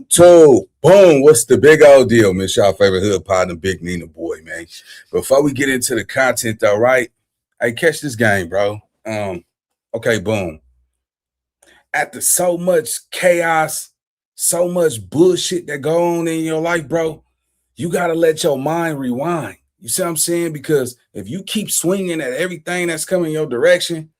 YouTube. Boom. What's the big old deal, man? It's y'all favorite hood partner, Big Nina boy, man. Before we get into the content, though, right? Hey, catch this game, bro. Okay, boom. After so much chaos, so much bullshit that go on in your life, bro, you got to let your mind rewind. You see what I'm saying? Because if you keep swinging at everything that's coming your direction,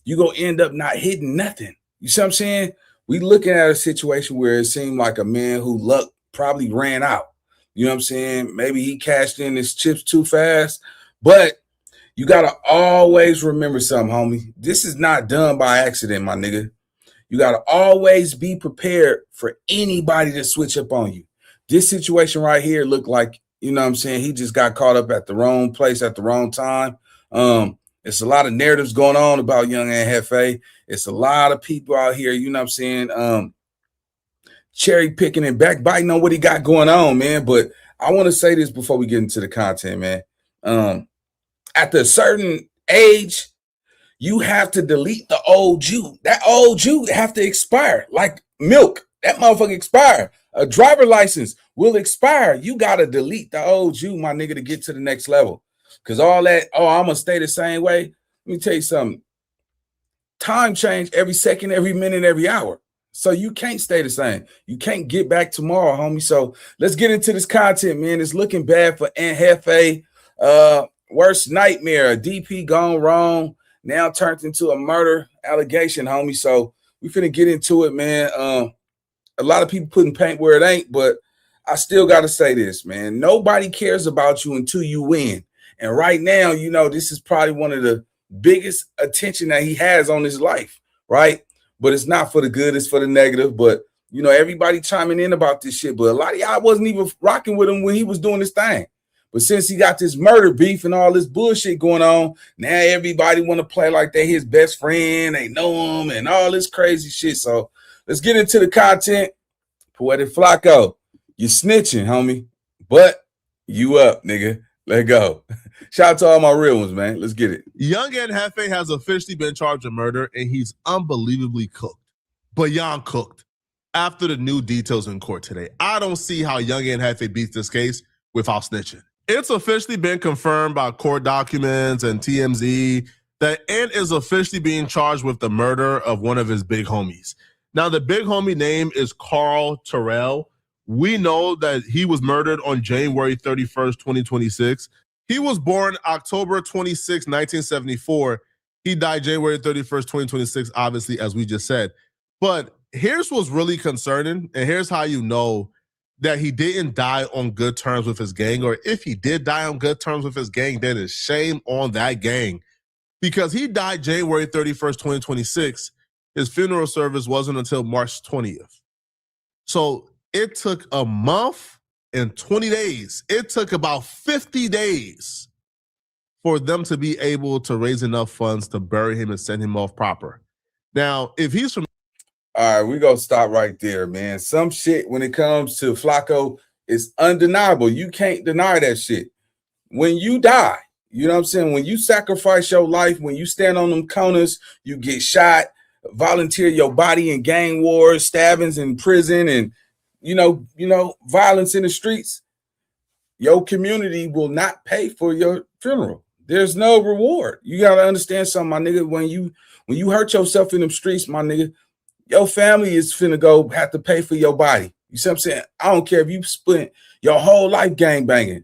you're going to end up not hitting nothing. You see what I'm saying? We looking at a situation where it seemed like a man who luck probably ran out. You know what I'm saying? Maybe he cashed in his chips too fast. But you got to always remember something, homie. This is not done by accident, my nigga. You got to always be prepared for anybody to switch up on you. This situation right here looked like, you know what I'm saying, he just got caught up at the wrong place at the wrong time. It's a lot of narratives going on about young Ant Jefe. It's a lot of people out here, you know what I'm saying, cherry picking and backbiting on what he got going on, man. But I want to say this before we get into the content, man. At a certain age, you have to delete the old you. That old you have to expire like milk. That motherfucker expire. A driver license will expire. You got to delete the old you, my nigga, to get to the next level. Because all that, I'm going to stay the same way. Let me tell you something. Time change every second, every minute, every hour. So you can't stay the same. You can't get back tomorrow, homie. So let's get into this content, man. It's looking bad for Ant Jefe. Worst nightmare. A DP gone wrong. Now turned into a murder allegation, homie. So we finna get into it, man. A lot of people putting paint where it ain't, but I still got to say this, man. Nobody cares about you until you win. And right now, you know, this is probably one of the biggest attention that he has on his life, right? But it's not for the good, it's for the negative. But, you know, everybody chiming in about this shit. But a lot of y'all wasn't even rocking with him when he was doing this thing. But since he got this murder beef and all this bullshit going on, now everybody want to play like they his best friend, they know him, and all this crazy shit. So let's get into the content. Poetic Flacco, you snitching, homie. But you up, nigga. Let go. Shout out to all my real ones, man. Let's get it. Young Ant Jefe has officially been charged with murder, and he's unbelievably cooked. Beyond cooked. After the new details in court today, I don't see how Young Ant Jefe beats this case without snitching. It's officially been confirmed by court documents and TMZ that Ant is officially being charged with the murder of one of his big homies. Now, the big homie name is Carl Terrell. We know that he was murdered on January 31st, 2026. He was born October 26, 1974. He died January 31st, 2026, obviously, as we just said. But here's what's really concerning, and here's how you know that he didn't die on good terms with his gang, or if he did die on good terms with his gang, then it's shame on that gang. Because he died January 31st, 2026. His funeral service wasn't until March 20th. So it took a month and 20 days. It took about 50 days for them to be able to raise enough funds to bury him and send him off proper. Now, if he's from... All right, we gonna stop right there, man. Some shit when it comes to Flacco is undeniable. You can't deny that shit. When you die, you know what I'm saying? When you sacrifice your life, when you stand on them corners, you get shot, volunteer your body in gang wars, stabbings in prison, and you know, violence in the streets, your community will not pay for your funeral. There's no reward. You gotta understand something, my nigga. When you hurt yourself in them streets, my nigga, your family is finna have to pay for your body. You see what I'm saying? I don't care if you spent your whole life gang banging,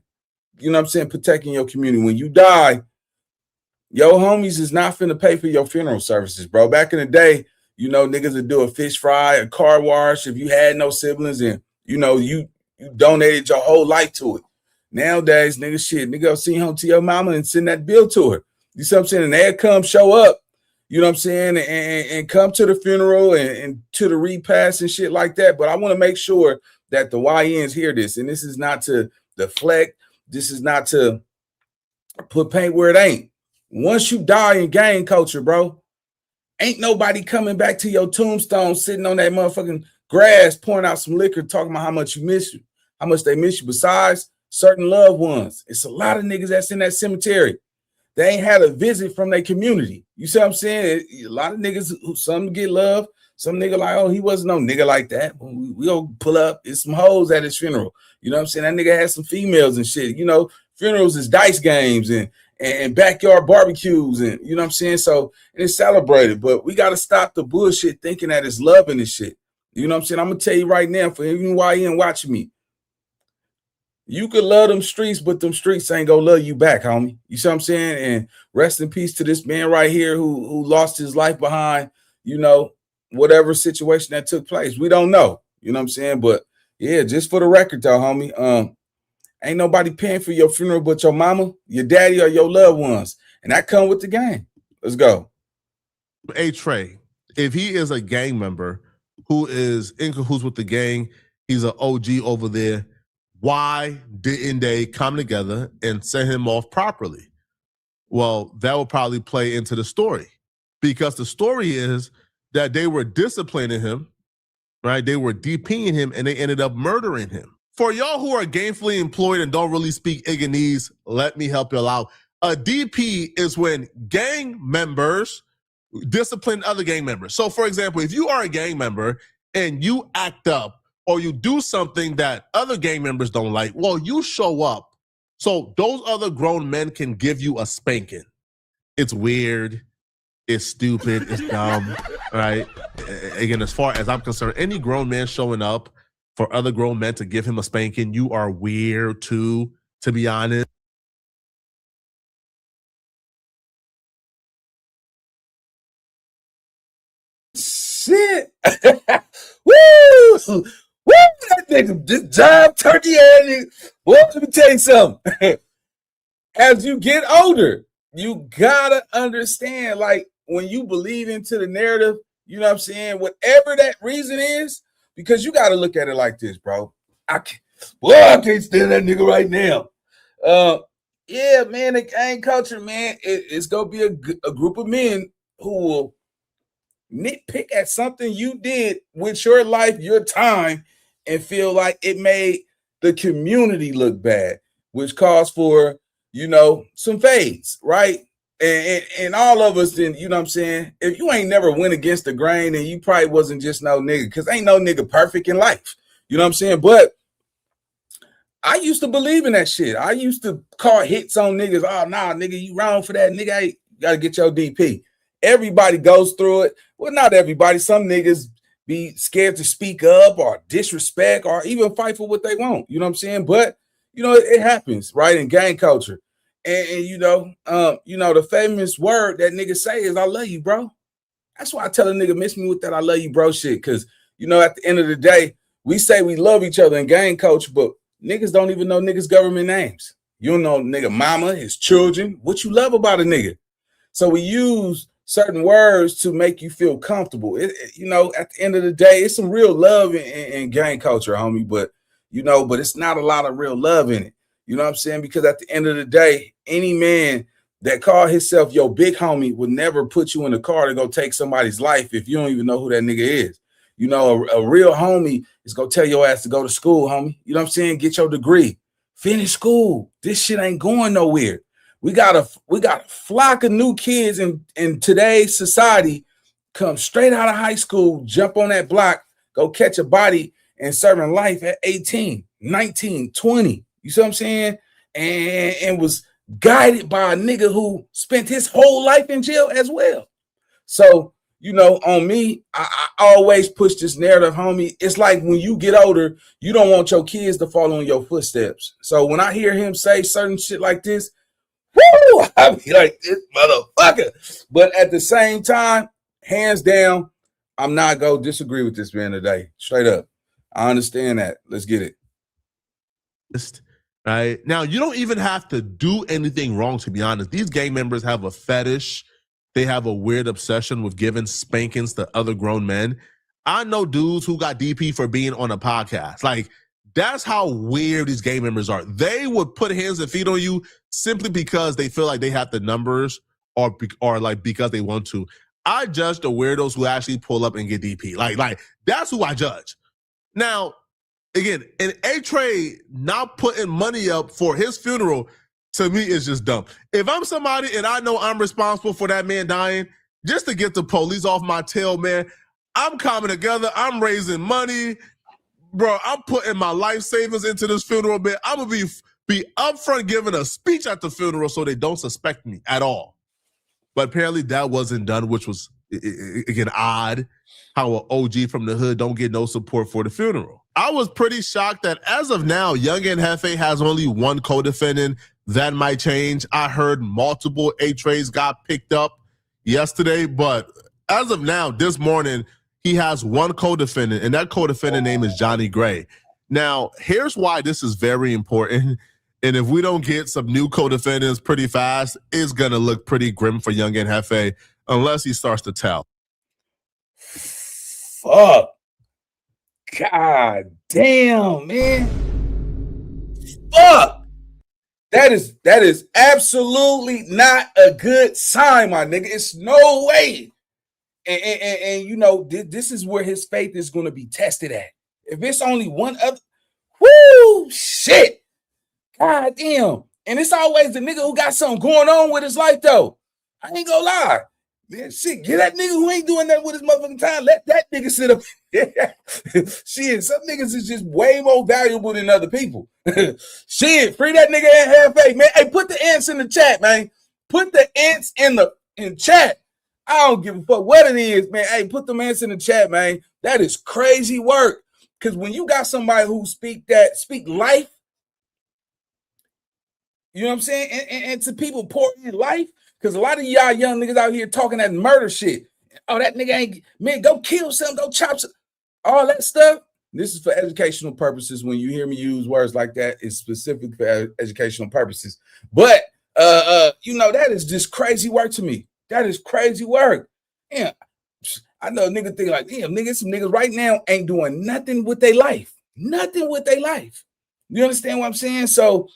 you know what I'm saying, protecting your community. When you die, your homies is not finna pay for your funeral services, bro. Back in the day, you know, niggas would do a fish fry, a car wash if you had no siblings and, you know, you donated your whole life to it. Nowadays, nigga go see home to your mama and send that bill to her. You see what I'm saying? And they'll come show up, you know what I'm saying, and come to the funeral and to the repast and shit like that. But I want to make sure that the YNs hear this. And this is not to deflect. This is not to put paint where it ain't. Once you die in gang culture, bro, ain't nobody coming back to your tombstone sitting on that motherfucking grass pouring out some liquor talking about how much you miss you, how much they miss you. Besides certain loved ones, it's a lot of niggas that's in that cemetery they ain't had a visit from their community. You see what I'm saying? A lot of niggas, some get love, some nigga like, oh, he wasn't no nigga like that. We gonna pull up, it's some hoes at his funeral. You know what I'm saying? That nigga had some females and shit. You know, funerals is dice games and backyard barbecues, and you know what I'm saying? So it's celebrated, but we got to stop the bullshit thinking that it's loving this shit. You know what I'm saying? I'm going to tell you right now, for even why you ain't watching me, you could love them streets, but them streets ain't going to love you back, homie. You see what I'm saying? And rest in peace to this man right here who lost his life behind, you know, whatever situation that took place. We don't know. You know what I'm saying? But yeah, just for the record though, homie, ain't nobody paying for your funeral but your mama, your daddy, or your loved ones. And that come with the game. Let's go. Hey, Trey, if he is a gang member who is in cahoots with the gang, he's an OG over there, why didn't they come together and send him off properly? Well, that will probably play into the story, because the story is that they were disciplining him, right? They were DPing him and they ended up murdering him. For y'all who are gainfully employed and don't really speak Iganese, let me help you out. A DP is when gang members discipline other gang members. So for example, if you are a gang member and you act up or you do something that other gang members don't like, well, you show up so those other grown men can give you a spanking. It's weird, it's stupid, it's dumb, right? Again, as far as I'm concerned, any grown man showing up for other grown men to give him a spanking, you are weird too, to be honest. Shit. Woo! Woo! That nigga just job turkey ass. Well, let me tell you something. As you get older, you gotta understand, like, when you believe into the narrative, you know what I'm saying? Whatever that reason is, because you got to look at it like this, bro. I can't stand that nigga right now. Yeah, man, the gang culture, man, it's going to be a group of men who will nitpick at something you did with your life, your time, and feel like it made the community look bad, which calls for, you know, some fades, right? And all of us, then, you know what I'm saying? If you ain't never went against the grain, then you probably wasn't just no nigga, because ain't no nigga perfect in life. You know what I'm saying? But I used to believe in that shit. I used to call hits on niggas. Oh, nah, nigga, you wrong for that. Nigga, hey, you got to get your DP. Everybody goes through it. Well, not everybody. Some niggas be scared to speak up or disrespect or even fight for what they want. You know what I'm saying? But, you know, it happens, right, in gang culture. And you know, the famous word that niggas say is, I love you, bro. That's why I tell a nigga, miss me with that I love you, bro shit. Because, you know, at the end of the day, we say we love each other in gang culture, but niggas don't even know niggas' government names. You don't know nigga mama, his children, what you love about a nigga. So we use certain words to make you feel comfortable. You know, at the end of the day, it's some real love in gang culture, homie, but, you know, but it's not a lot of real love in it. You know what I'm saying? Because at the end of the day, any man that call himself your big homie would never put you in the car to go take somebody's life if you don't even know who that nigga is. You know, a real homie is going to tell your ass to go to school, homie. You know what I'm saying? Get your degree. Finish school. This shit ain't going nowhere. We got a flock of new kids in today's society come straight out of high school, jump on that block, go catch a body and serving life at 18, 19, 20. You see what I'm saying? And was guided by a nigga who spent his whole life in jail as well. So, you know, on me, I always push this narrative, homie. It's like when you get older, you don't want your kids to follow in your footsteps. So when I hear him say certain shit like this, whoo, I be like, this motherfucker. But at the same time, hands down, I'm not going to disagree with this man today. Straight up. I understand that. Let's get it. Right now, you don't even have to do anything wrong, to be honest. These gang members have a fetish. They have a weird obsession with giving spankings to other grown men. I know dudes who got DP for being on a podcast. Like, that's how weird these gang members are. They would put hands and feet on you simply because they feel like they have the numbers or like because they want to. I judge the weirdos who actually pull up and get DP. Like that's who I judge. Now, again, and A-Trey not putting money up for his funeral, To me, it's just dumb. If I'm somebody and I know I'm responsible for that man dying, just to get the police off my tail, man, I'm coming together. I'm raising money. Bro, I'm putting my life savings into this funeral, man. I'm going to be upfront giving a speech at the funeral so they don't suspect me at all. But apparently that wasn't done, which was, again, odd. How an OG from the hood don't get no support for the funeral. I was pretty shocked that as of now, Young Ant Jefe has only one co-defendant. That might change. I heard multiple A-Trays got picked up yesterday, but as of now, this morning, he has one co-defendant, and that co-defendant name is Johnny Gray. Now, here's why this is very important. And if we don't get some new co-defendants pretty fast, it's going to look pretty grim for Young Ant Jefe unless he starts to tell. Fuck. God damn, man. Fuck. That is absolutely not a good sign, my nigga. It's no way. And you know, this is where his faith is going to be tested at. If it's only one other, whoo, shit. God damn. And it's always the nigga who got something going on with his life, though. I ain't gonna lie. Man, shit, get that nigga who ain't doing that with his motherfucking time. Let that nigga sit up. Shit, some niggas is just way more valuable than other people. Shit, free that nigga Ant Jefe, man. Hey, put the ants in the chat, man. Put the ants in chat. I don't give a fuck what it is, man. Hey, put the ants in the chat, man. That is crazy work. Because when you got somebody who speak life, you know what I'm saying? And to people pour in life, because a lot of y'all young niggas out here talking that murder shit. Oh, that nigga ain't, man, go kill something, go chop some, all that stuff. This is for educational purposes. When you hear me use words like that, it's specific for educational purposes. But, you know, that is just crazy work to me. That is crazy work. Yeah, I know a nigga think like, damn, niggas, some niggas right now ain't doing nothing with their life. Nothing with their life. You understand what I'm saying? So,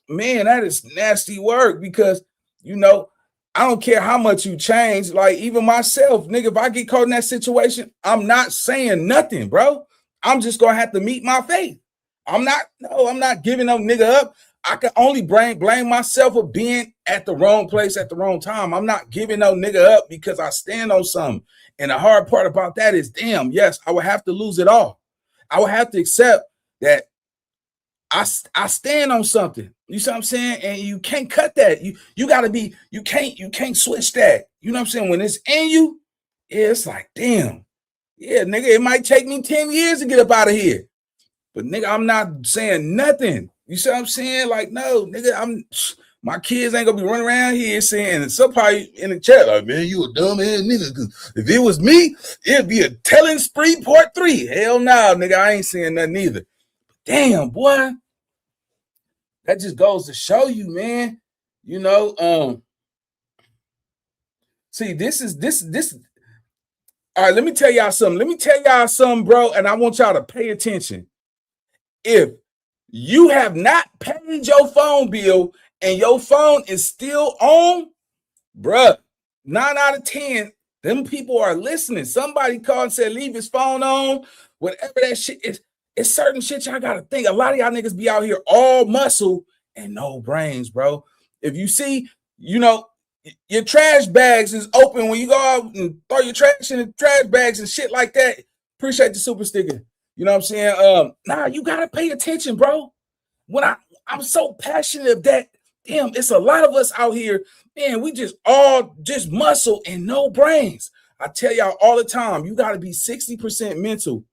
man, that is nasty work because, you know, I don't care how much you change. Like, even myself, nigga, if I get caught in that situation, I'm not saying nothing, bro. I'm just going to have to meet my fate. I'm not giving no nigga up. I can only blame myself for being at the wrong place at the wrong time. I'm not giving no nigga up because I stand on something. And the hard part about that is, damn, yes, I would have to lose it all. I would have to accept that I stand on something. You see what I'm saying? And you can't cut that. You gotta be, you can't switch that. You know what I'm saying? When it's in you, yeah, it's like, damn. Yeah, nigga, it might take me 10 years to get up out of here. But nigga, I'm not saying nothing. You see what I'm saying? Like, no, nigga, my kids ain't gonna be running around here saying, and somebody in the chat, like, man, you a dumb ass nigga. Cause if it was me, it'd be a telling spree part 3. Hell no, nigga, I ain't saying nothing either. Damn, boy. That just goes to show you, man. You know, see, this. All right, let me tell y'all something. Bro, and I want y'all to pay attention. If you have not paid your phone bill and your phone is still on, bruh, 9 out of 10, them people are listening. Somebody called and said, leave his phone on, whatever that shit is. It's certain shit y'all got to think. A lot of y'all niggas be out here all muscle and no brains, bro. If you see, you know, your trash bags is open when you go out and throw your trash in the trash bags and shit like that. Appreciate the super sticker. You know what I'm saying? Nah, you got to pay attention, bro. When I'm so passionate of that, damn, it's a lot of us out here, man, we just all just muscle and no brains. I tell y'all all the time, you got to be 60% mental,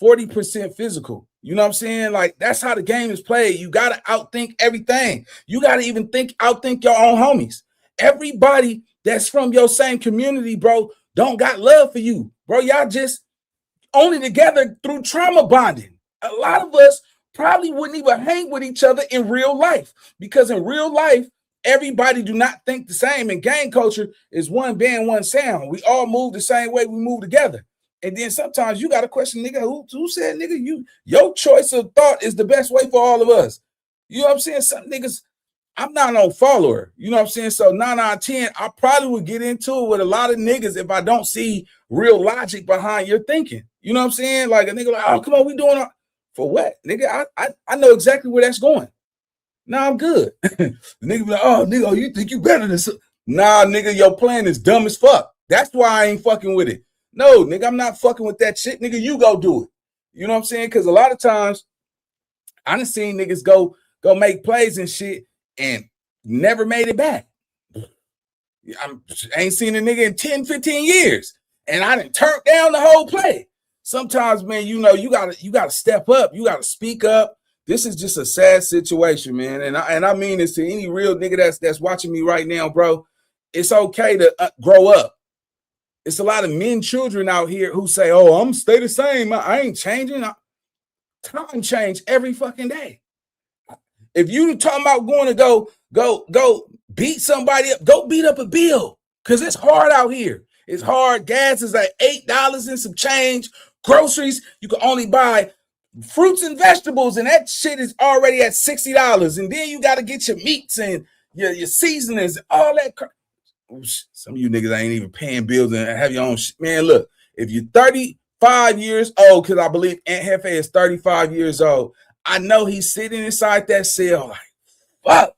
40% physical. You know what I'm saying? Like, that's how the game is played. You got to outthink everything. You got to even outthink your own homies. Everybody that's from your same community, bro, don't got love for you. Bro, y'all just only together through trauma bonding. A lot of us probably wouldn't even hang with each other in real life because in real life, everybody do not think the same. And gang culture is one band, one sound. We all move the same way we move together. And then sometimes you got to question, nigga, who said, nigga, your choice of thought is the best way for all of us. You know what I'm saying? Some niggas, I'm not no follower. You know what I'm saying? So 9 out of 10, I probably would get into it with a lot of niggas if I don't see real logic behind your thinking. You know what I'm saying? Like a nigga like, oh, come on, we doing it. For what? Nigga, I know exactly where that's going. Nah, I'm good. The nigga be like, oh, nigga, you think you better than some? Nah, nigga, your plan is dumb as fuck. That's why I ain't fucking with it. No, nigga, I'm not fucking with that shit. Nigga, you go do it. You know what I'm saying? Because a lot of times, I done seen niggas go make plays and shit and never made it back. I ain't seen a nigga in 10, 15 years. And I done turned down the whole play. Sometimes, man, you gotta step up. You gotta speak up. This is just a sad situation, man. And I mean this to any real nigga that's watching me right now, bro. It's okay to grow up. It's a lot of men, children out here who say, oh, I'm stay the same. I ain't changing. Time change every fucking day. If you talking about going to go beat somebody up, go beat up a bill. Because it's hard out here. It's hard. Gas is like $8 and some change. Groceries, you can only buy fruits and vegetables, and that shit is already at $60. And then you got to get your meats and your seasonings, all that crap. Some of you niggas ain't even paying bills and have your own shit. Man, look, if you're 35 years old, because I believe Ant Jefe is 35 years old, I know he's sitting inside that cell like, fuck.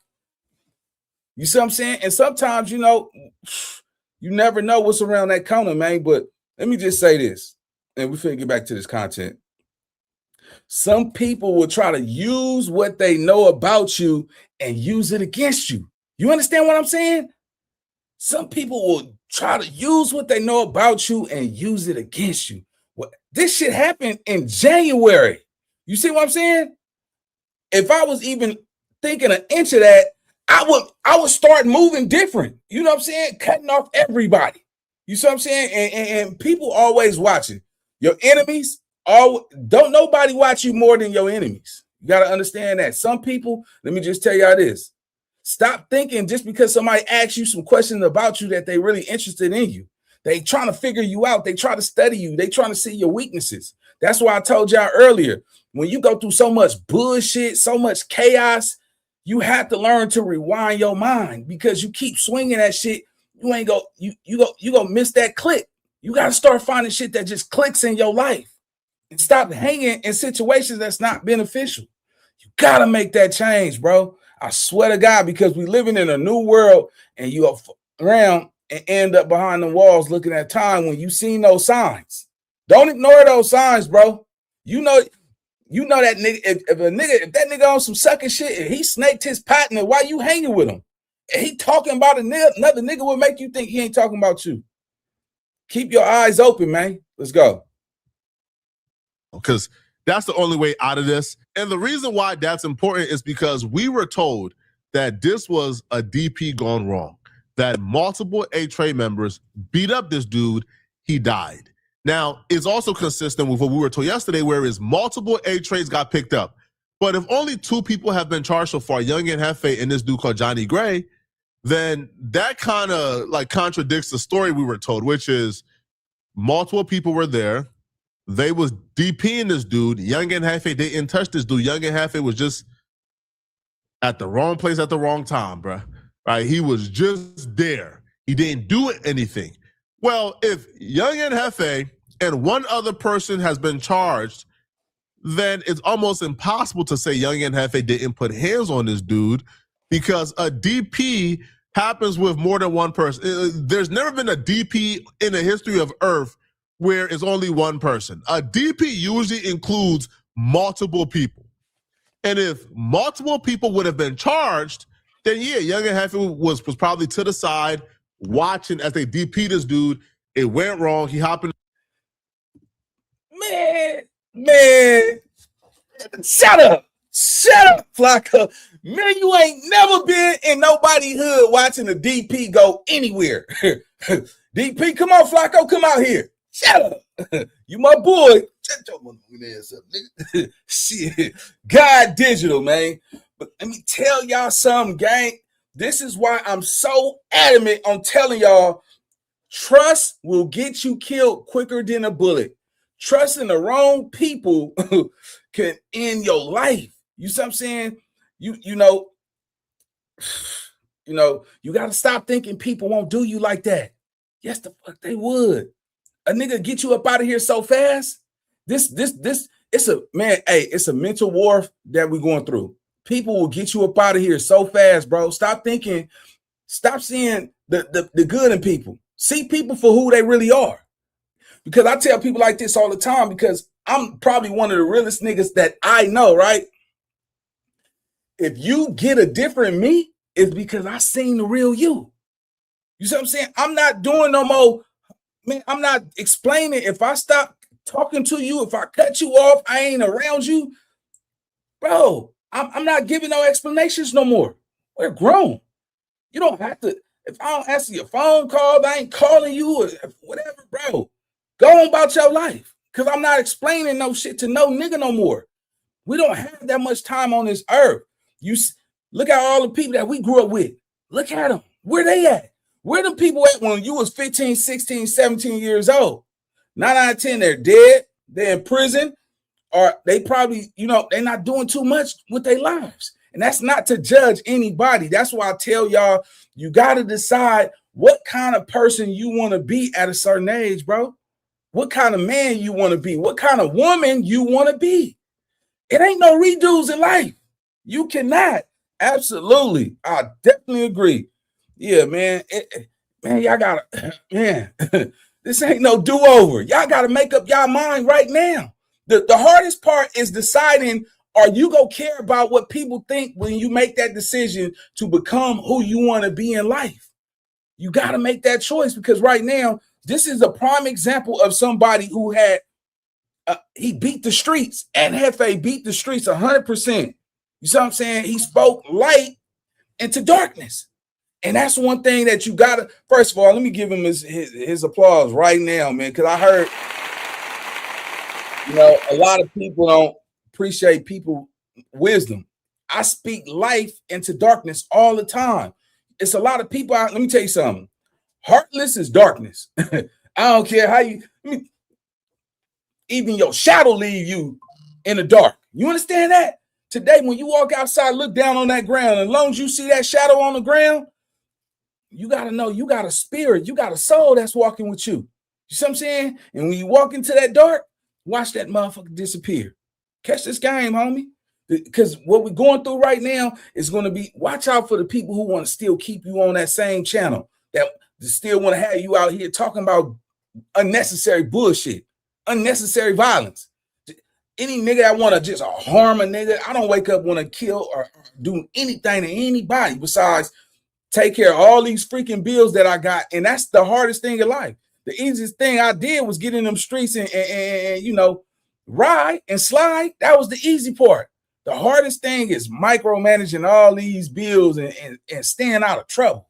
You see what I'm saying? And sometimes, you never know what's around that corner, man. But let me just say this, and we're finna get back to this content. Some people will try to use what they know about you and use it against you. You understand what I'm saying? Some people will try to use what they know about you and use it against you. Well, this shit happened in January. You see what I'm saying? If I was even thinking an inch of that, I would start moving different. You know what I'm saying? Cutting off everybody. You see what I'm saying? And people always watching. Your enemies, don't nobody watch you more than your enemies. You got to understand that. Some people, let me just tell y'all this. Stop thinking just because somebody asks you some questions about you that they really interested in you. They trying to figure you out. They try to study you. They trying to see your weaknesses. That's why I told y'all earlier, when you go through so much bullshit, so much chaos, you have to learn to rewind your mind, because you keep swinging that shit. You gonna miss that click. You got to start finding shit that just clicks in your life and stop hanging in situations that's not beneficial. You got to make that change, bro. I swear to God, because we living in a new world, and you are around and end up behind the walls looking at time when you seen those signs. Don't ignore those signs, bro. You know that nigga, if that nigga on some sucking shit, and he snaked his partner, why you hanging with him? And he talking about another nigga will make you think he ain't talking about you. Keep your eyes open, man. Let's go. Because that's the only way out of this. And the reason why that's important is because we were told that this was a DP gone wrong, that multiple A-Trade members beat up this dude, he died. Now, it's also consistent with what we were told yesterday, whereas multiple A-Trades got picked up. But if only 2 people have been charged so far, Young Ant Jefe and this dude called Johnny Gray, then that kind of like contradicts the story we were told, which is multiple people were there. They was DPing this dude. Young Ant Jefe didn't touch this dude. Young Ant Jefe was just at the wrong place at the wrong time, bro. Right? He was just there. He didn't do anything. Well, if Young Ant Jefe and one other person has been charged, then it's almost impossible to say Young Ant Jefe didn't put hands on this dude, because a DP happens with more than one person. There's never been a DP in the history of Earth where it's only one person. A DP usually includes multiple people. And if multiple people would have been charged, then yeah, Young Ant Jefe was probably to the side watching as they DP this dude. It went wrong. He hopped in. Man. Shut up, Flacco. Man, you ain't never been in nobody's hood watching a DP go anywhere. DP, come on, Flacco, come out here. Shut up. You my boy. Shut your motherfucking ass up, nigga. Shit. God digital, man. But let me tell y'all something, gang. This is why I'm so adamant on telling y'all, trust will get you killed quicker than a bullet. Trusting the wrong people can end your life. You see what I'm saying? You know, you got to stop thinking people won't do you like that. Yes, the fuck they would. A nigga get you up out of here so fast. This, it's a mental war that we're going through. people will get you up out of here so fast, bro. Stop thinking, stop seeing the good in people. See people for who they really are. Because I tell people like this all the time because I'm probably one of the realest niggas that I know, right? If you get a different me, it's because I seen the real you. You see what I'm saying? I'm not doing no more, man, I'm not explaining. If I stop talking to you, if I cut you off, I ain't around you, bro, I'm not giving no explanations no more. We're grown. You don't have to, if I don't answer your phone call, I ain't calling you or whatever, bro. Go on about your life. Because I'm not explaining no shit to no nigga no more. We don't have that much time on this earth. You look at all the people that we grew up with. Look at them. Where they at? Where them people at when you was 15, 16, 17 years old? 9 out of 10, they're dead. They're in prison. Or they probably, they're not doing too much with their lives. And that's not to judge anybody. That's why I tell y'all, you got to decide what kind of person you want to be at a certain age, bro. What kind of man you want to be. What kind of woman you want to be. It ain't no redos in life. You cannot. Absolutely. I definitely agree. Yeah, man. Y'all gotta, man, this ain't no do-over. Y'all gotta make up y'all mind right now. The hardest part is deciding, are you gonna care about what people think when you make that decision to become who you want to be in life? You gotta make that choice because right now, this is a prime example of somebody who had, he beat the streets. Ant Jefe beat the streets 100%. You see what I'm saying? He spoke light into darkness. And that's one thing that you gotta, first of all, let me give him his applause right now, man. Cause I heard, a lot of people don't appreciate people's wisdom. I speak life into darkness all the time. It's a lot of people out, let me tell you something. Heartless is darkness. I don't care how even your shadow leave you in the dark. You understand that? Today, when you walk outside, look down on that ground, as long as you see that shadow on the ground, you got to know you got a spirit, you got a soul that's walking with you. You see what I'm saying? And when you walk into that dark, watch that motherfucker disappear. Catch this game, homie. Because what we're going through right now is going to be, watch out for the people who want to still keep you on that same channel, that still want to have you out here talking about unnecessary bullshit, unnecessary violence. Any nigga that want to just harm a nigga, I don't wake up want to kill or do anything to anybody besides take care of all these freaking bills that I got. And that's the hardest thing in life. The easiest thing I did was get in them streets and ride and slide. That was the easy part. The hardest thing is micromanaging all these bills and staying out of trouble.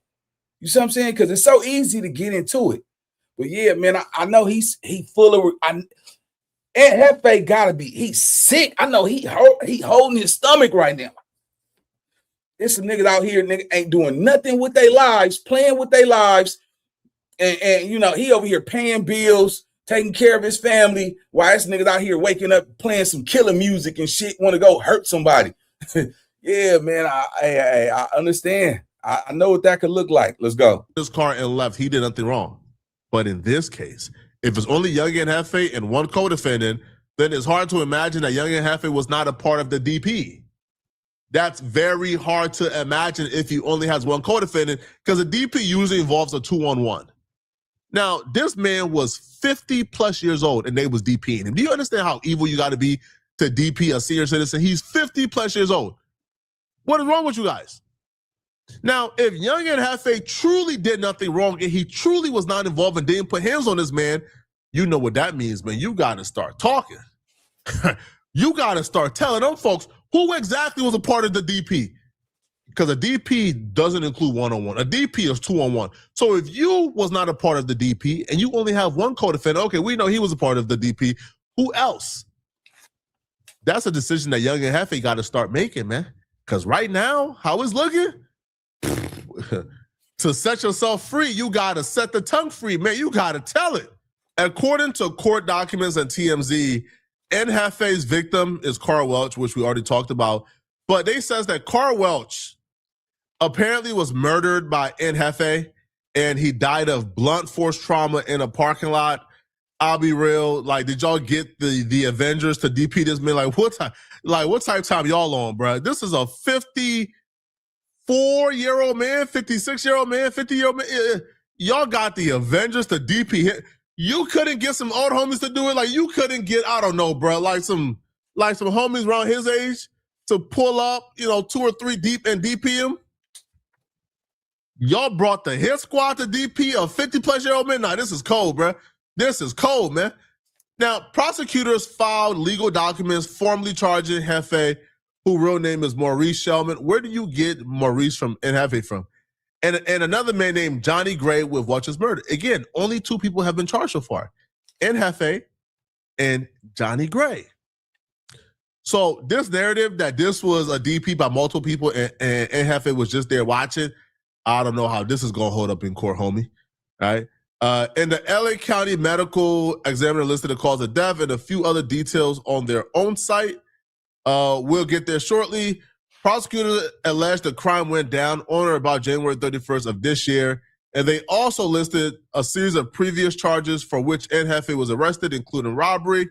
You see what I'm saying? Because it's so easy to get into it. But yeah, man, I know he full of, Ant Jefe gotta be, he's sick. I know he holding his stomach right now. There's some niggas out here, nigga, ain't doing nothing with their lives, playing with their lives. And he over here paying bills, taking care of his family, while this niggas out here waking up, playing some killer music and shit, want to go hurt somebody. Yeah, man, I understand. I know what that could look like. Let's go. His car and left. He did nothing wrong. But in this case, if it's only Young Ant Jefe and one co-defendant, then it's hard to imagine that Young Ant Jefe was not a part of the DP. That's very hard to imagine if he only has one co-defendant, because a DP usually involves a 2-on-1. Now, this man was 50 plus years old and they was DPing him. Do you understand how evil you got to be to DP a senior citizen? He's 50 plus years old. What is wrong with you guys? Now, if Young Ant Jefe truly did nothing wrong and he truly was not involved and didn't put hands on this man, you know what that means, man. You got to start talking. You got to start telling them folks who exactly was a part of the DP. Because a DP doesn't include one-on-one. A DP is 2-on-1. So if you was not a part of the DP and you only have one co-defendant, okay, we know he was a part of the DP. Who else? That's a decision that Young Ant Jefe got to start making, man. Because right now, how it's looking, to set yourself free, you got to set the tongue free, man. You got to tell it. According to court documents and TMZ, Ant Jefe's victim is Carl Welch, which we already talked about. But they says that Carl Welch apparently was murdered by Ant Jefe, and he died of blunt force trauma in a parking lot. I'll be real, like, did y'all get the Avengers to DP this man? Like, what time? Like, what type of time y'all on, bro? This is a 54-year-old man, 56-year-old man, 50-year-old man. Y'all got the Avengers, the DP hit. You couldn't get some old homies to do it. Like, you couldn't get, I don't know, bro, like some homies around his age to pull up, 2 or 3 deep and DP him. Y'all brought the hit squad to DP a 50-plus-year-old man. Nah, this is cold, bro. This is cold, man. Now, prosecutors filed legal documents formally charging Jefe, whose real name is Maurice Shellman. Where do you get Maurice from and Jefe from? And another man named Johnny Gray with Watch's murder. Again, only 2 people have been charged so far. Ant Jefe and Johnny Gray. So this narrative that this was a DP by multiple people and Jefe was just there watching, I don't know how this is going to hold up in court, homie. All right. And the LA County Medical Examiner listed the cause of death and a few other details on their own site. We'll get there shortly. Prosecutors alleged the crime went down on or about January 31st of this year. And they also listed a series of previous charges for which Ant Jefe was arrested, including robbery.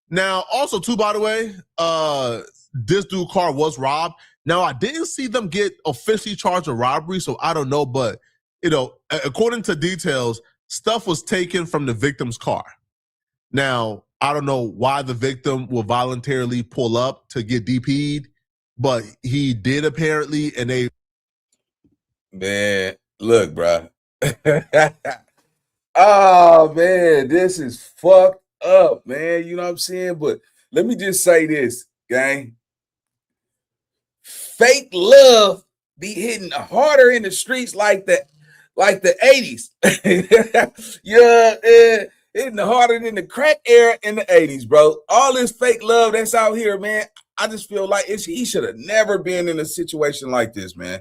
Now, also, too, by the way, this dude's car was robbed. Now, I didn't see them get officially charged with robbery, so I don't know. But, according to details, stuff was taken from the victim's car. Now, I don't know why the victim will voluntarily pull up to get DP'd, but he did apparently, and they... Man, look, bro. Oh, man, this is fucked up, man. You know what I'm saying? But let me just say this, gang. Fake love be hitting harder in the streets like the 80s. Yeah, hitting harder than the crack era in the 80s, bro. All this fake love that's out here, man. I just feel like he should have never been in a situation like this, man.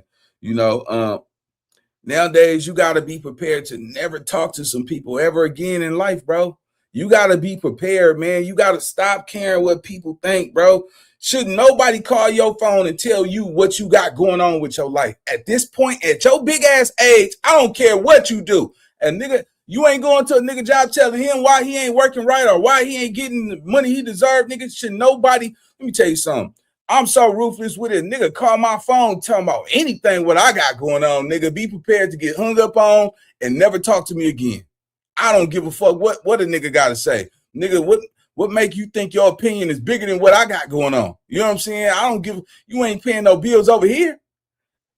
Nowadays, you got to be prepared to never talk to some people ever again in life, bro. You got to be prepared, man. You got to stop caring what people think, bro. Shouldn't nobody call your phone and tell you what you got going on with your life. At this point, at your big ass age, I don't care what you do. And nigga, you ain't going to a nigga job telling him why he ain't working right or why he ain't getting the money he deserved. Nigga, should nobody, let me tell you something. I'm so ruthless with it. Nigga, call my phone, tell me about anything what I got going on. Nigga, be prepared to get hung up on and never talk to me again. I don't give a fuck what a nigga got to say. Nigga, what make you think your opinion is bigger than what I got going on? You know what I'm saying? I don't give, you ain't paying no bills over here.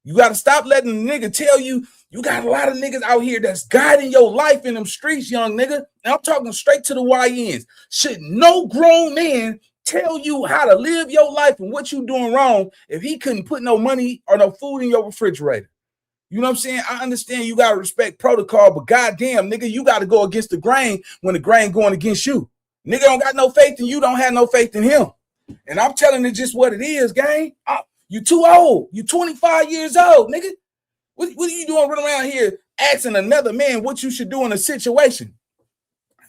You got to stop letting the nigga tell you, you got a lot of niggas out here that's guiding your life in them streets, young nigga. And I'm talking straight to the YNs. Should no grown man tell you how to live your life and what you doing wrong if he couldn't put no money or no food in your refrigerator? You know what I'm saying? I understand you got to respect protocol, but goddamn, nigga, you got to go against the grain when the grain going against you. Nigga don't got no faith in you, don't have no faith in him. And I'm telling it just what it is, gang. You too old. You 25 years old, nigga. What are you doing running around here asking another man what you should do in a situation?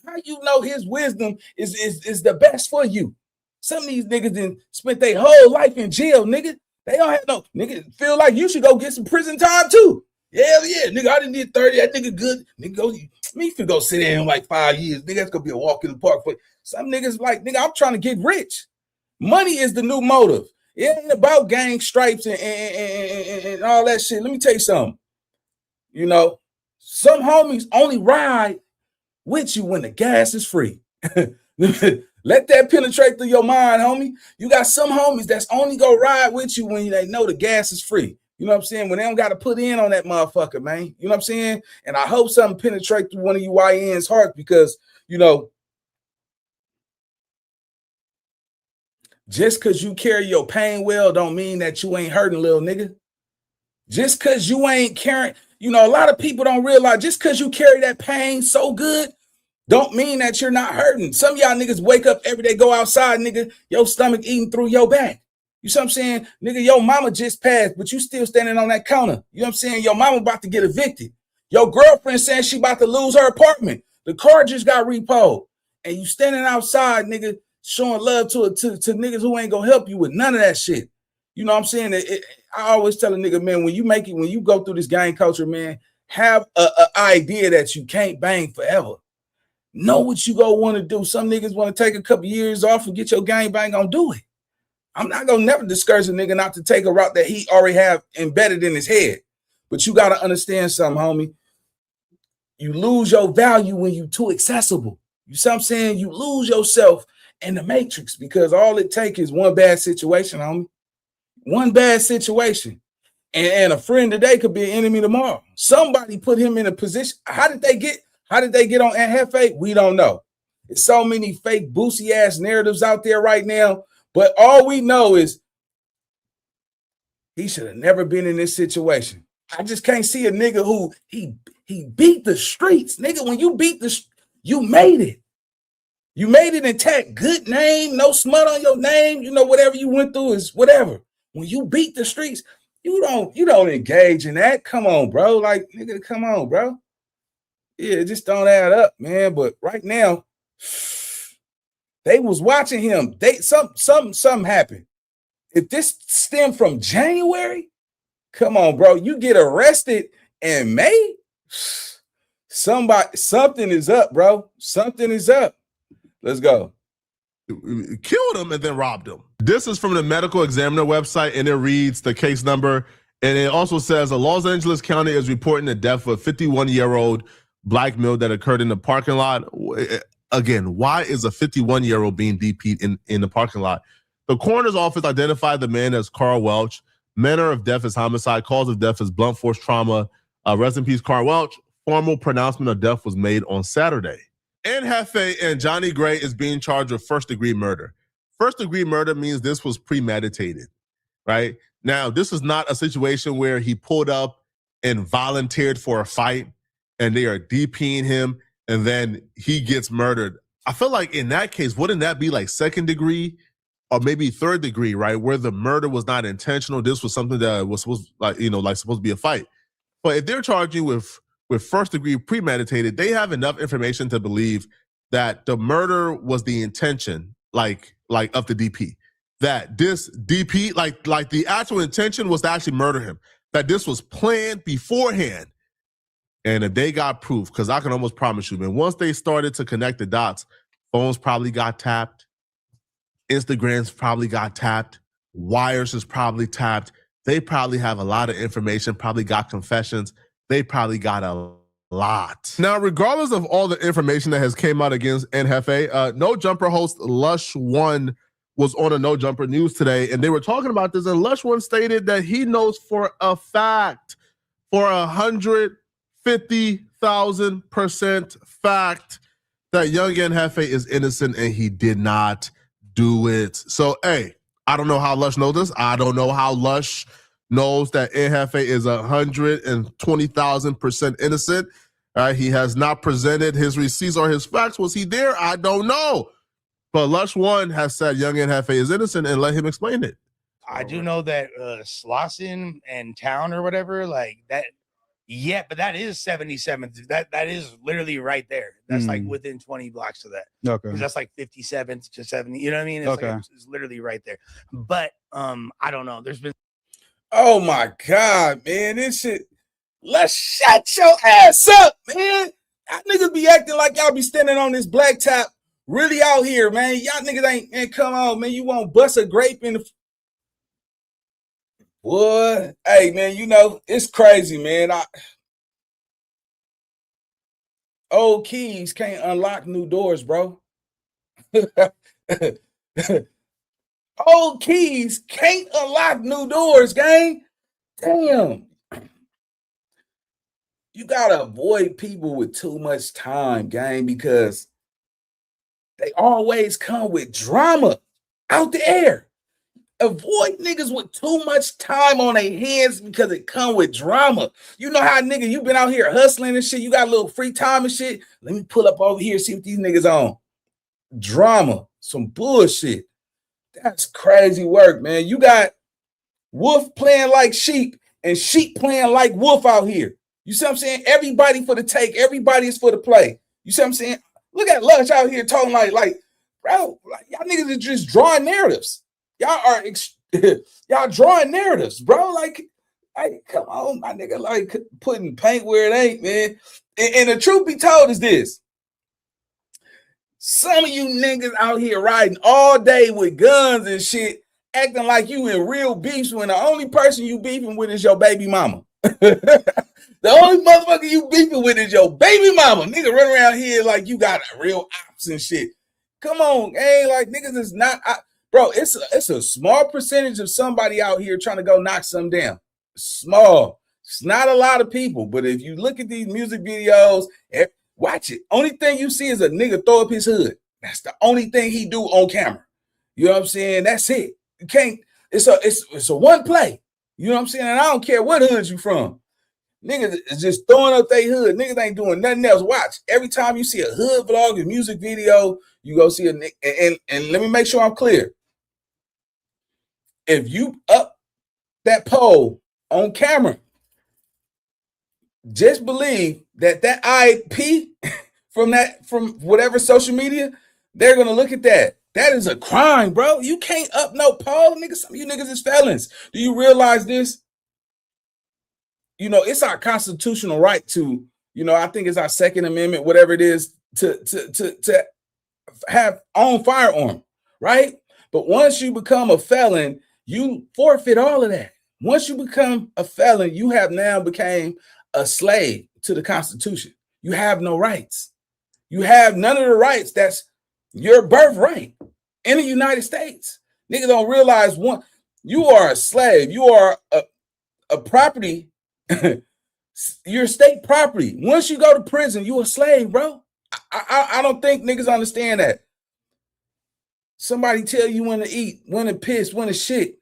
How you know his wisdom is the best for you? Some of these niggas done spent their whole life in jail, nigga. They don't have no, nigga, feel like you should go get some prison time too. Hell yeah, nigga, I done did 30, that nigga good. Nigga, me finna go sit there in like 5 years. Nigga, that's gonna be a walk in the park. But some niggas like, nigga, I'm trying to get rich. Money is the new motive. It ain't about gang stripes and all that shit. Let me tell you something. You know, some homies only ride with you when the gas is free. Let that penetrate through your mind, homie. You got some homies that's only go ride with you when they know the gas is free. You know what I'm saying? When they don't got to put in on that motherfucker, man. You know what I'm saying? And I hope something penetrate through one of you YN's heart because, you know, just because you carry your pain well don't mean that you ain't hurting, little nigga. Just because you ain't carrying, you know, a lot of people don't realize just because you carry that pain so good don't mean that you're not hurting. Some of y'all niggas wake up every day, go outside, nigga, your stomach eating through your back. You see what I'm saying? Nigga, your mama just passed, but you still standing on that counter. You know what I'm saying? Your mama about to get evicted. Your girlfriend saying she about to lose her apartment. The car just got repoed. And you standing outside, nigga, showing love to niggas who ain't gonna help you with none of that shit. You know what I'm saying? I always tell a nigga, man, when you go through this gang culture, man, have a idea that you can't bang forever. Know what you go want to do. Some niggas want to take a couple years off and get your gang bang on, do it. I'm not gonna never discourage a nigga not to take a route that he already have embedded in his head. But you gotta understand something, homie. You lose your value when you too accessible. You see what I'm saying? You lose yourself in the matrix because all it takes is one bad situation, homie. One bad situation. And a friend today could be an enemy tomorrow. Somebody put him in a position. How did they get on Ant Jefe? We don't know. There's so many fake boosie ass narratives out there right now. But all we know is he should have never been in this situation. I just can't see a nigga who he beat the streets. Nigga, when you beat you made it. You made it intact. Good name, no smut on your name. You know, whatever you went through is whatever. When you beat the streets, you don't engage in that. Come on, bro. Like, nigga, come on, bro. Yeah, it just don't add up, man. But right now, they was watching him. Something happened. If this stemmed from January, come on, bro. You get arrested in May. Something is up, bro. Something is up. Let's go. Killed him and then robbed him. This is from the medical examiner website, and it reads the case number. And it also says a Los Angeles County is reporting the death of a 51-year-old black male that occurred in the parking lot. Again, why is a 51-year-old being DP'd in the parking lot? The coroner's office identified the man as Carl Welch. Manner of death is homicide. Cause of death is blunt force trauma. Rest in peace, Carl Welch. Formal pronouncement of death was made on Saturday. Ant Jefe and Johnny Gray is being charged with first-degree murder. First-degree murder means this was premeditated, right? Now, this is not a situation where he pulled up and volunteered for a fight and they are DPing him and then he gets murdered. I feel like in that case, wouldn't that be like second degree or maybe third degree, right? Where the murder was not intentional. This was something that was supposed to be a fight. But if they're charging with first degree premeditated, they have enough information to believe that the murder was the intention, like of the DP. That this DP, like the actual intention was to actually murder him. That this was planned beforehand. And if they got proof, because I can almost promise you, man, once they started to connect the dots, phones probably got tapped, Instagrams probably got tapped, wires is probably tapped. They probably have a lot of information, probably got confessions. They probably got a lot. Now, regardless of all the information that has came out against Ant Jefe, No Jumper host Lush One was on a No Jumper News today, and they were talking about this, and Lush One stated that he knows for a fact, for 150,000% fact, that young Ant Jefe is innocent and he did not do it. So, hey, I don't know how Lush knows this. I don't know how Lush knows that Ant Jefe is 120,000% innocent. He has not presented his receipts or his facts. Was he there? I don't know. But Lush One has said young Ant Jefe is innocent and let him explain it. I do know that Slauson and Town or whatever, like that. Yeah, but that is 77th. That is literally right there. That's like within 20 blocks of that. Okay. That's like 57th to 70. You know what I mean? It's okay. Like it's literally right there. But I don't know. There's been. Oh my God, man. This shit. Let's shut your ass up, man. Y'all niggas be acting like y'all be standing on this black top really out here, man. Y'all niggas ain't, man, come on, man. You won't bust a grape in the. What? Hey, man, you know, it's crazy, man. Old keys can't unlock new doors, bro. Old keys can't unlock new doors, gang. Damn. You gotta avoid people with too much time, gang, because they always come with drama out the air. Avoid niggas with too much time on their hands because it come with drama. You know how nigga, you been out here hustling and shit. You got a little free time and shit. Let me pull up over here, see what these niggas on. Drama, some bullshit. That's crazy work, man. You got wolf playing like sheep and sheep playing like wolf out here. You see what I'm saying? Everybody for the take. Everybody is for the play. You see what I'm saying? Look at Lush out here talking like bro, like y'all niggas are just drawing narratives. Y'all drawing narratives, bro. Like, come on, my nigga, like putting paint where it ain't, man. And the truth be told is this. Some of you niggas out here riding all day with guns and shit acting like you in real beefs when the only person you beefing with is your baby mama. The only motherfucker you beefing with is your baby mama. Nigga run around here like you got real ops and shit. Come on, hey, like niggas is not, bro. It's a small percentage of somebody out here trying to go knock some down. Small. It's not a lot of people, but if you look at these music videos, watch it. Only thing you see is a nigga throw up his hood. That's the only thing he do on camera. You know what I'm saying? That's it. You can't. It's a one play. You know what I'm saying? And I don't care what hood you from. Niggas is just throwing up their hood. Niggas ain't doing nothing else. Watch. Every time you see a hood vlog, a music video, you go see a nigga. And let me make sure I'm clear. If you up that pole on camera, just believe that IP from whatever social media, they're gonna look at that. That is a crime, bro. You can't up no pole, niggas. Some of you niggas is felons. Do you realize this? You know, it's our constitutional right to, you know, I think it's our Second Amendment, whatever it is, to have own firearm, right? But once you become a felon, you forfeit all of that. Once you become a felon, you have now became a slave to the Constitution. You have no rights. You have none of the rights that's your birthright in the United States. Niggas don't realize one, you are a slave. You are a property. You're state property. Once you go to prison, you a slave, bro. I don't think niggas understand that. Somebody tell you when to eat, when to piss, when to shit,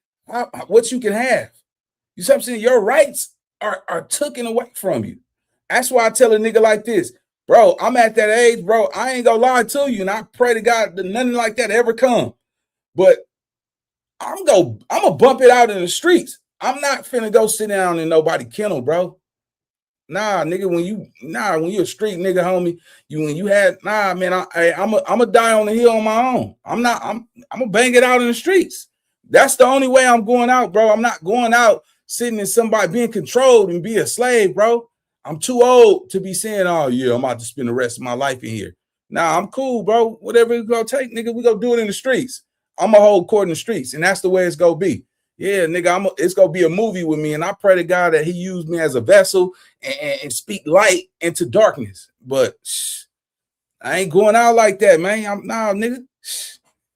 what you can have. You see what I'm saying? Your rights are taken away from you. That's why I tell a nigga like this, bro, I'm at that age, bro. I ain't gonna lie to you, and I pray to God that nothing like that ever come. But I'm gonna bump it out in the streets. I'm not finna go sit down in nobody kennel, bro. Nah, nigga, when you a street nigga, homie, I'm gonna die on the hill on my own. I'm gonna bang it out in the streets. That's the only way I'm going out, bro. I'm not going out sitting in somebody being controlled and be a slave, bro. I'm too old to be saying, oh yeah, I'm about to spend the rest of my life in here. Nah, I'm cool, bro. Whatever it's gonna take, nigga, we gonna do it in the streets. I'm gonna hold court in the streets, and that's the way it's gonna be. Yeah, nigga, it's gonna be a movie with me, and I pray to God that He used me as a vessel and speak light into darkness. But I ain't going out like that, man. Nigga.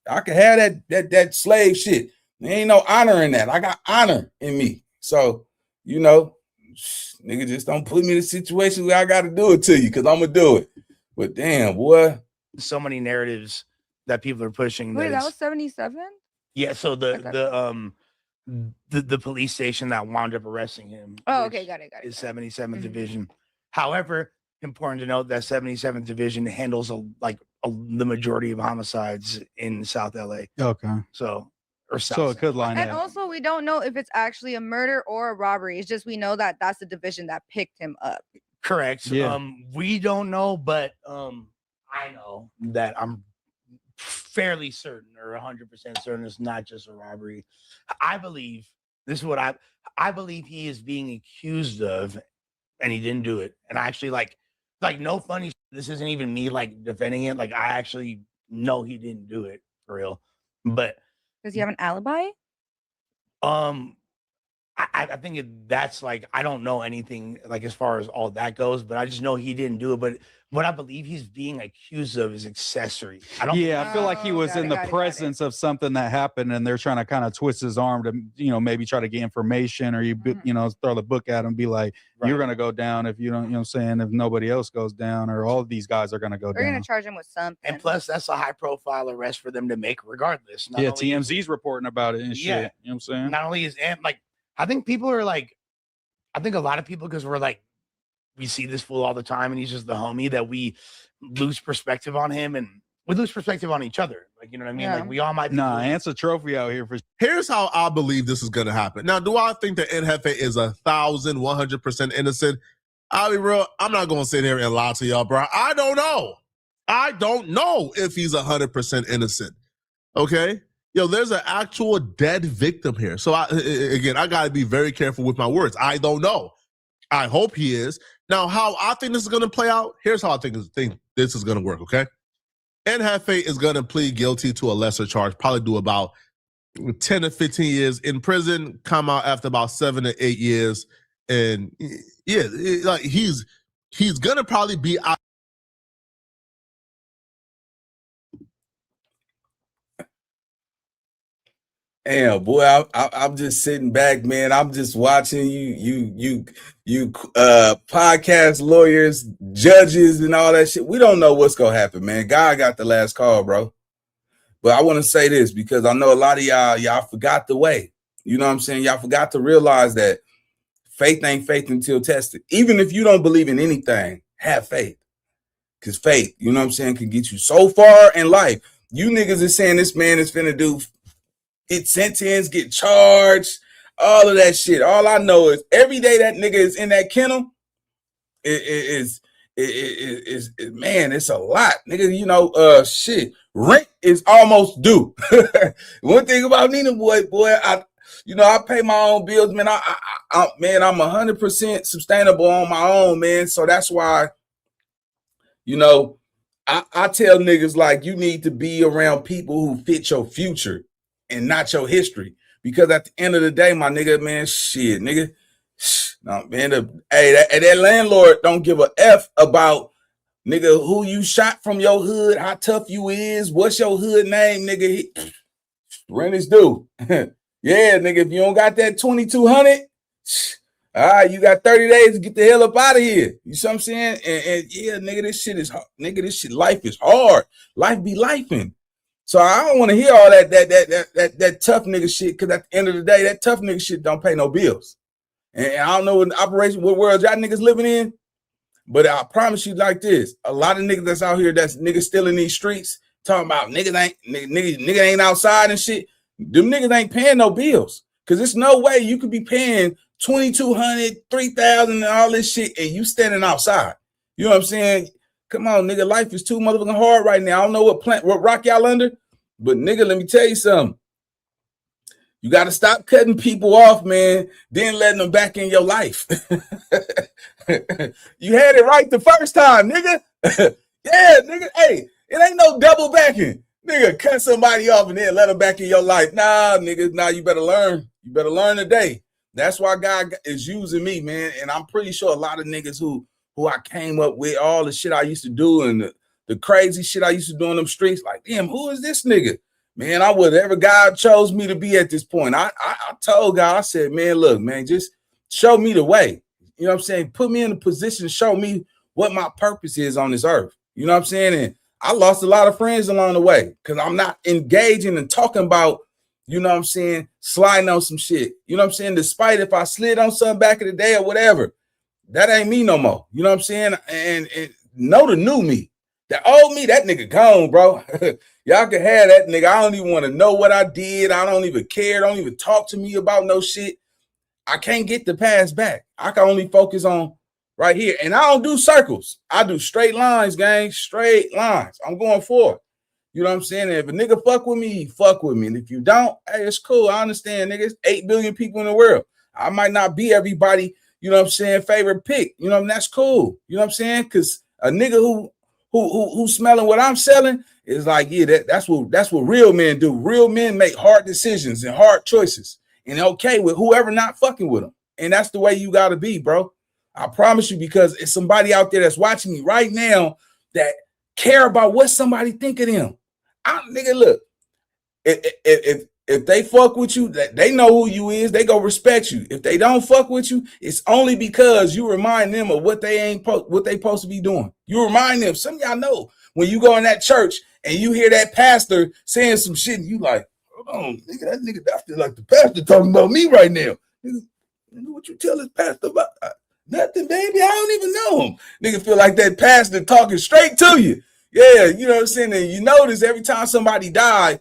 I can have that slave shit. There ain't no honor in that. I got honor in me. So, you know, nigga, just don't put me in a situation where I got to do it to you, because I'm gonna do it. But damn, boy, so many narratives that people are pushing. Wait, that was 77? Yeah. So the police station that wound up arresting him. Oh, okay, got it. Is 77th Division. However, important to note that 77th Division handles the majority of homicides in South LA. Okay. So it could line up. And also, we don't know if it's actually a murder or a robbery. It's just we know that that's the division that picked him up. Correct. Yeah. We don't know, but I know that I'm fairly certain or 100% certain it's not just a robbery. I believe this is what I believe he is being accused of, and he didn't do it. And I actually like no funny. This isn't even me like defending it. Like I actually know he didn't do it for real. But does he have an alibi? I think that's like, I don't know anything like as far as all that goes, but I just know he didn't do it. But what I believe he's being accused of is accessory. I feel like he was in the presence of something that happened, and they're trying to kind of twist his arm to, you know, maybe try to get information, or you know, throw the book at him and be like, you're gonna go down if you don't, you know what I'm saying, if nobody else goes down, or all of these guys are gonna go down. We're gonna charge him with something. And plus, that's a high profile arrest for them to make regardless. TMZ's reporting about it and shit. You know what I'm saying? Not only is Ant, like, I think people are like, I think a lot of people, because we're like, we see this fool all the time and he's just the homie, that we lose perspective on him and we lose perspective on each other. Like, you know what I mean? Yeah. Like, we all might be. Nah, Ant's a trophy out here for. Here's how I believe this is going to happen. Now, do I think that Ant Jefe is 1,100% innocent? I'll be real. I'm not going to sit here and lie to y'all, bro. I don't know. I don't know if he's 100% innocent. Okay? Yo, there's an actual dead victim here. So, I got to be very careful with my words. I don't know. I hope he is. Now, how I think this is going to play out, here's how I think this is going to work, okay? Ant Jefe is going to plead guilty to a lesser charge, probably do about 10 to 15 years in prison, come out after about 7 to 8 years. And yeah, like he's gonna probably be out. Damn, boy, I'm just sitting back, man. I'm just watching you podcast lawyers, judges, and all that shit. We don't know what's gonna happen, man. God got the last call, bro. But I want to say this because I know a lot of y'all forgot the way. You know what I'm saying? Y'all forgot to realize that faith ain't faith until tested. Even if you don't believe in anything, have faith. Because faith, you know what I'm saying, can get you so far in life. You niggas is saying this man is finna do get sentenced, get charged, all of that shit. All I know is every day that nigga is in that kennel, man, it's a lot. Nigga, you know, shit. Rent is almost due. One thing about Nina boy, I pay my own bills, man. Man, I'm 100% sustainable on my own, man. So that's why, you know, I tell niggas like you need to be around people who fit your future and not your history. Because at the end of the day, my nigga, man, shit, nigga. No, man, that landlord don't give a F about, nigga, who you shot from your hood, how tough you is, what's your hood name, nigga. Rent is due. Yeah, nigga, if you don't got that 2,200, all right, you got 30 days to get the hell up out of here. You see what I'm saying? And yeah, nigga, this shit is hard. Nigga, this shit, life is hard. Life be lifing. So I don't want to hear all that tough nigga shit, because at the end of the day, that tough nigga shit don't pay no bills. And I don't know what world y'all niggas living in, but I promise you like this, a lot of niggas that's out here that's niggas still in these streets talking about nigga ain't outside and shit. Them niggas ain't paying no bills. Cause there's no way you could be paying 2,200, 3,000 and all this shit and you standing outside. You know what I'm saying? Come on, nigga, life is too motherfucking hard right now. I don't know what rock y'all under, but nigga, let me tell you something. You got to stop cutting people off, man, then letting them back in your life. You had it right the first time, nigga. Yeah, nigga. Hey, it ain't no double backing. Nigga, cut somebody off and then let them back in your life. Nah, nigga, nah, you better learn. You better learn today. That's why God is using me, man. And I'm pretty sure a lot of niggas who I came up with, all the shit I used to do and the crazy shit I used to do in them streets, like, damn, who is this nigga? Man, I would ever God chose me to be at this point. I told God, I said, man, look, man, just show me the way. You know what I'm saying? Put me in a position, show me what my purpose is on this earth. You know what I'm saying? And I lost a lot of friends along the way because I'm not engaging and talking about, you know what I'm saying, sliding on some shit. You know what I'm saying? Despite if I slid on something back in the day or whatever, that ain't me no more. You know what I'm saying? And know the new me. The old me, that nigga gone, bro. Y'all can have that nigga. I don't even want to know what I did. I don't even care. Don't even talk to me about no shit. I can't get the past back. I can only focus on right here. And I don't do circles. I do straight lines, gang. Straight lines. I'm going forward. You know what I'm saying? And if a nigga fuck with me, he fuck with me. And if you don't, hey, it's cool. I understand, niggas. 8 billion people in the world. I might not be everybody, you know what I'm saying, favorite pick. You know, and that's cool. You know what I'm saying? Because a nigga who smelling what I'm selling is like, yeah, that's what real men do. Real men make hard decisions and hard choices and okay with whoever not fucking with them. And that's the way you got to be, bro. I promise you, because it's somebody out there that's watching me right now that care about what somebody think of them. Nigga, look, if they fuck with you, they know who you is, they go respect you. If they don't fuck with you, it's only because you remind them of what they supposed to be doing. You remind them. Some of y'all know when you go in that church and you hear that pastor saying some shit, and you like, hold on, nigga, that nigga, I feel like the pastor talking about me right now. Nigga, what you tell this pastor about? Nothing, baby. I don't even know him. Nigga feel like that pastor talking straight to you. Yeah, you know what I'm saying? And you notice every time somebody died,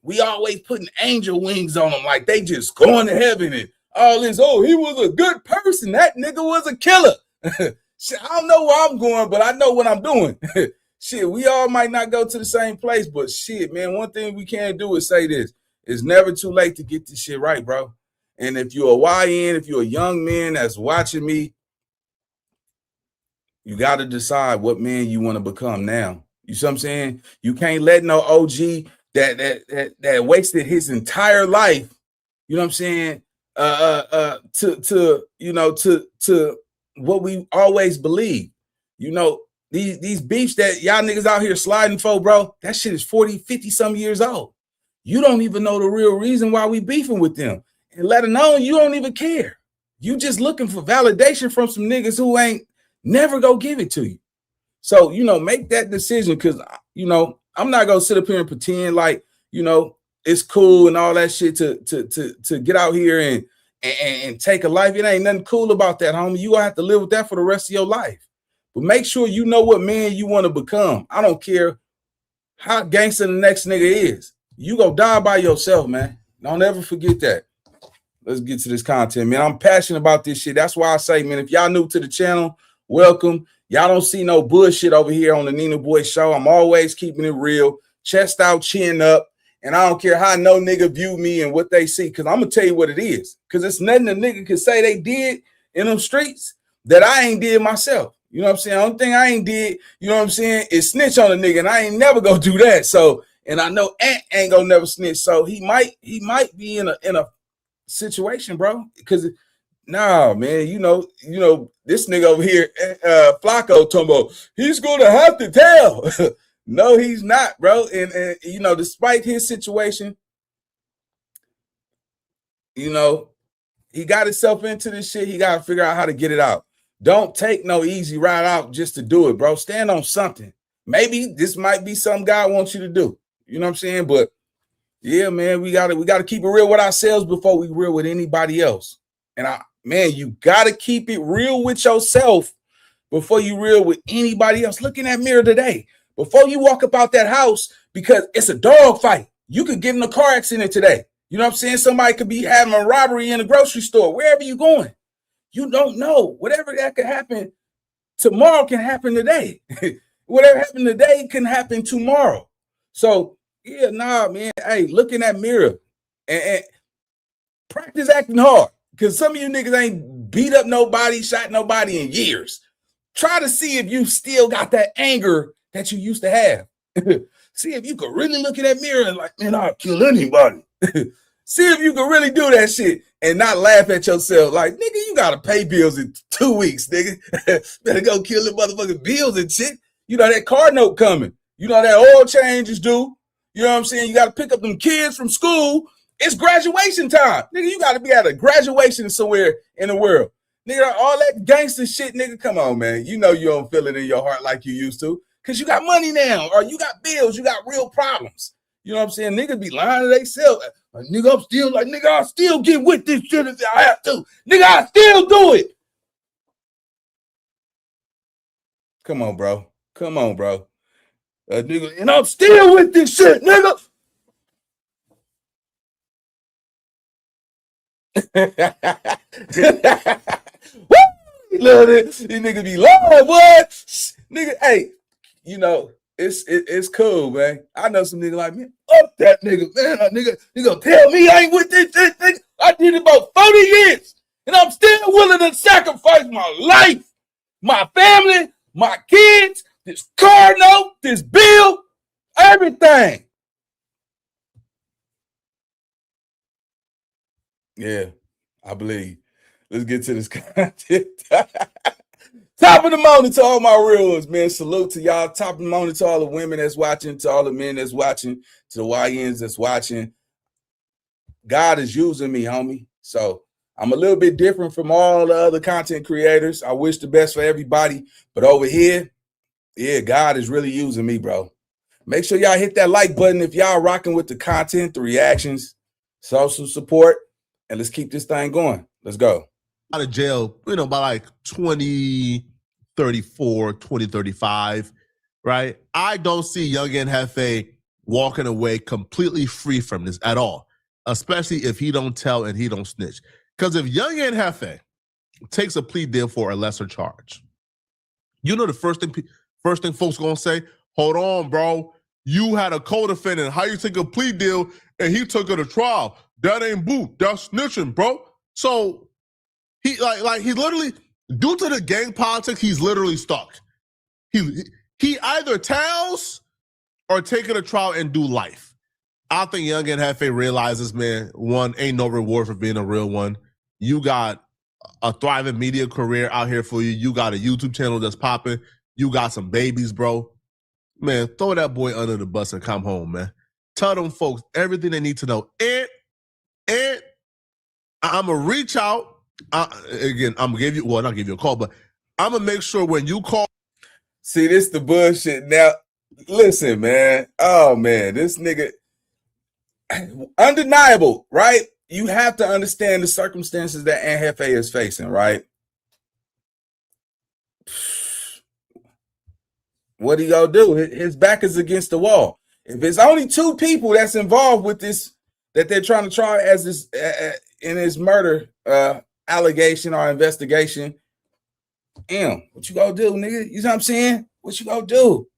we always putting angel wings on them, like they just going to heaven and all this. Oh, he was a good person. That nigga was a killer. Shit, I don't know where I'm going, but I know what I'm doing. Shit, we all might not go to the same place, but shit, man, one thing we can't do is say this. It's never too late to get this shit right, bro. And if you're a YN, if you're a young man that's watching me, you got to decide what man you want to become now. You see what I'm saying? You can't let no OG that wasted his entire life, you know what I'm saying, to what we always believe. You know, these beefs that y'all niggas out here sliding for, bro, that shit is 40, 50 some years old. You don't even know the real reason why we beefing with them. And let alone you don't even care. You just looking for validation from some niggas who ain't never go give it to you. So, you know, make that decision, because, you know, I'm not going to sit up here and pretend like, you know, it's cool and all that shit to get out here and take a life. It ain't nothing cool about that, homie. You going to have to live with that for the rest of your life. But make sure you know what man you want to become. I don't care how gangster the next nigga is. You gonna die by yourself, man. Don't ever forget that. Let's get to this content, man. I'm passionate about this shit. That's why I say, man, if y'all new to the channel, welcome. Y'all don't see no bullshit over here on the Nina Boy Show. I'm always keeping it real, chest out, chin up, and I don't care how no nigga view me and what they see, because I'm gonna tell you what it is. Because it's nothing a nigga can say they did in them streets that I ain't did myself. You know what I'm saying? The only thing I ain't did, you know what I'm saying, is snitch on a nigga, and I ain't never gonna do that. So, and I know Ant ain't gonna never snitch. So he might be in a situation, bro. Because nah, man, you know, this nigga over here, Flacco, talking about he's gonna have to tell. No, he's not, bro. And you know, despite his situation, you know, he got himself into this shit. He got to figure out how to get it out. Don't take no easy ride out just to do it, bro. Stand on something. Maybe this might be something God wants you to do. You know what I'm saying? But yeah, man, we gotta keep it real with ourselves before we real with anybody else. And man, you gotta keep it real with yourself before you real with anybody else. Look in that mirror today. Before you walk up out that house, because it's a dog fight. You could get in a car accident today. You know what I'm saying? Somebody could be having a robbery in a grocery store, wherever you going. You don't know. Whatever that could happen tomorrow can happen today. Whatever happened today can happen tomorrow. So, yeah, nah, man. Hey, look in that mirror and practice acting hard, because some of you niggas ain't beat up nobody, shot nobody in years. Try to see if you still got that anger that you used to have. See if you could really look in that mirror and like, man, I'll kill anybody. See if you can really do that shit and not laugh at yourself. Like, nigga, you got to pay bills in 2 weeks, nigga. Better go kill the motherfucking bills and shit. You know, that car note coming. You know, that oil change is due. You know what I'm saying? You got to pick up them kids from school. It's graduation time. Nigga, you got to be at a graduation somewhere in the world. Nigga, all that gangster shit, nigga, come on, man. You know you don't feel it in your heart like you used to, because you got money now, or you got bills, you got real problems. You know what I'm saying? Niggas be lying to themselves. Like, nigga, I'm still like, nigga, I'll still get with this shit if I have to. Nigga, I still do it. Come on, bro. Come on, bro. Nigga, and I'm still with this shit, nigga. Woo! You love it. These niggas be lying, what? Nigga, hey, you know, it's cool, man. I know some nigga like me. Fuck that nigga, man. Nigga, you gonna tell me I ain't with this shit, nigga? I did it about 40 years, and I'm still willing to sacrifice my life, my family, my kids, this car note, this bill, everything. Yeah, I believe. Let's get to this content. Top of the morning to all my real ones, man. Salute to y'all. Top of the morning to all the women that's watching, to all the men that's watching, to the YNs that's watching. God is using me, homie. So I'm a little bit different from all the other content creators. I wish the best for everybody. But over here, yeah, God is really using me, bro. Make sure y'all hit that like button if y'all rocking with the content, the reactions, social support, and let's keep this thing going. Let's go. Out of jail, you know, by like 2034, 2035, right? I don't see young Ant Jefe walking away completely free from this at all, especially if he don't tell and he don't snitch. Because if young Ant Jefe takes a plea deal for a lesser charge, you know the first thing folks gonna say, hold on, bro. You had a co-defendant. How you take a plea deal and he took it to trial? That ain't boot. That's snitching, bro. So he like he's literally, due to the gang politics, he's literally stuck. He either tells or take it to trial and do life. I think Young and Jefe realizes, man, one, ain't no reward for being a real one. You got a thriving media career out here for you. You got a YouTube channel that's popping. You got some babies, bro. Man, throw that boy under the bus and come home, man. Tell them folks everything they need to know. And I'm going to reach out. Again, I'm going to give you, well, not give you a call, but I'm going to make sure when you call. See, this the bullshit. Now, listen, man. Oh, man, this nigga, undeniable, right? You have to understand the circumstances that Ant Jefe is facing, right? What he gonna do? His back is against the wall. If it's only 2 people that's involved with this, that they're trying to try as this in his murder allegation or investigation, what you gonna do, nigga? You know what I'm saying? What you gonna do?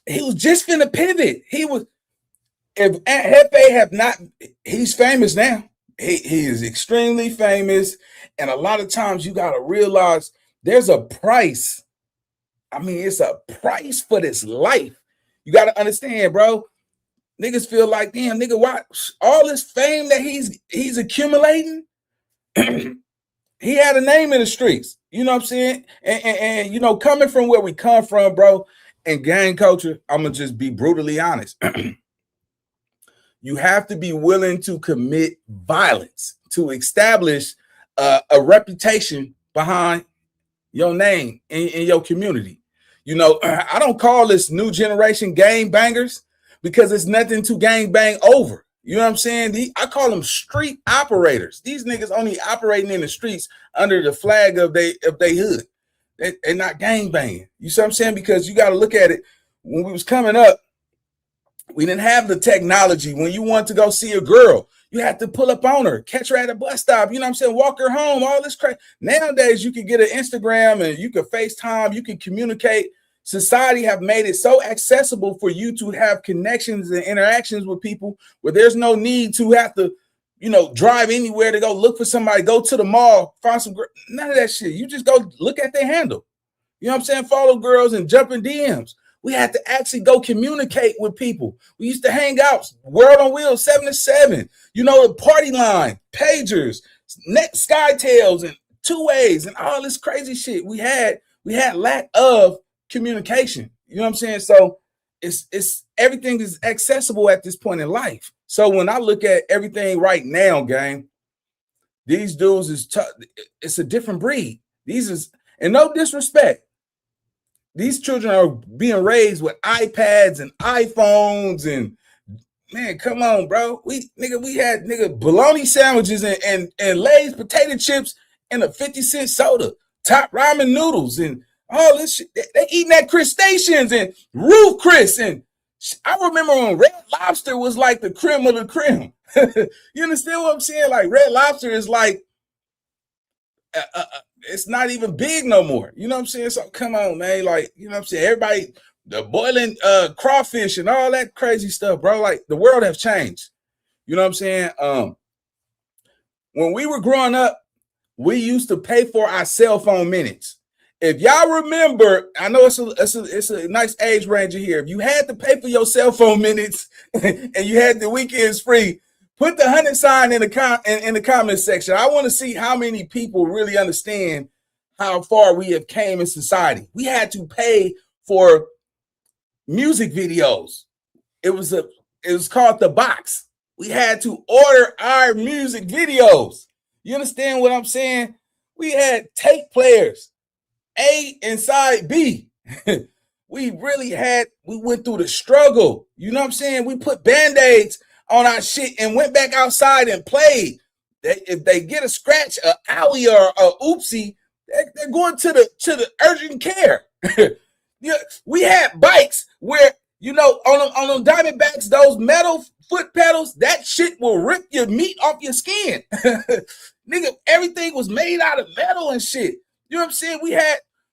He was just finna pivot. He was. If Ant Jefe have not, he's famous now. He is extremely famous, and a lot of times you gotta realize there's a price. I mean, it's a price for this life. You gotta understand, bro. Niggas feel like, damn, nigga, why all this fame that he's accumulating? He had a name in the streets. You know what I'm saying? And you know, coming from where we come from, bro, and gang culture, I'm gonna just be brutally honest. You have to be willing to commit violence to establish a reputation behind your name in your community. You know, I don't call this new generation gang bangers because it's nothing to gang bang over. You know what I'm saying? I call them street operators. These niggas only operating in the streets under the flag of they hood. They're not gang banging. You see what I'm saying? Because you got to look at it. When we was coming up, we didn't have the technology. When you want to go see a girl, you had to pull up on her, catch her at a bus stop, you know what I'm saying, walk her home, all this crap. Nowadays, you can get an Instagram and you can FaceTime, you can communicate. Society have made it so accessible for you to have connections and interactions with people where there's no need to have to, you know, drive anywhere to go look for somebody, go to the mall, find some girl. None of that shit. You just go look at their handle. You know what I'm saying? Follow girls and jump in DMs. We had to actually go communicate with people. We used to hang out, World on Wheels, 7 to 7, you know, the party line, pagers, SkyTails, and 2-ways, and all this crazy shit. We had lack of communication. You know what I'm saying? So it's everything is accessible at this point in life. So when I look at everything right now, gang, these dudes it's a different breed. These is, and no disrespect, these children are being raised with iPads and iPhones, and man, come on, bro. We had bologna sandwiches and Lay's potato chips and a 50-cent soda, top ramen noodles, and all this shit. They eating at crustaceans and Roof Chris, and I remember when Red Lobster was like the creme of the creme. You understand what I'm saying? Like Red Lobster is like it's not even big no more. You know what I'm saying? So come on, man. Like, you know what I'm saying? Everybody, the boiling crawfish and all that crazy stuff, bro. Like the world has changed. You know what I'm saying? When we were growing up, we used to pay for our cell phone minutes. If y'all remember, I know it's a nice age range here. If you had to pay for your cell phone minutes and you had the weekends free, put the 100 sign in the comment section. I want to see how many people really understand how far we have came in society. We had to pay for music videos. It was called the box. We had to order our music videos. You understand what I'm saying? We had tape players, A and side B. We went through the struggle. You know what I'm saying? We put Band-Aids on our shit and went back outside and played. If they get a scratch, a owie or a oopsie, they're going to the urgent care. Yeah, we had bikes where, you know, on them Diamondbacks, those metal foot pedals, that shit will rip your meat off your skin. Nigga, everything was made out of metal and shit. You know what I'm saying?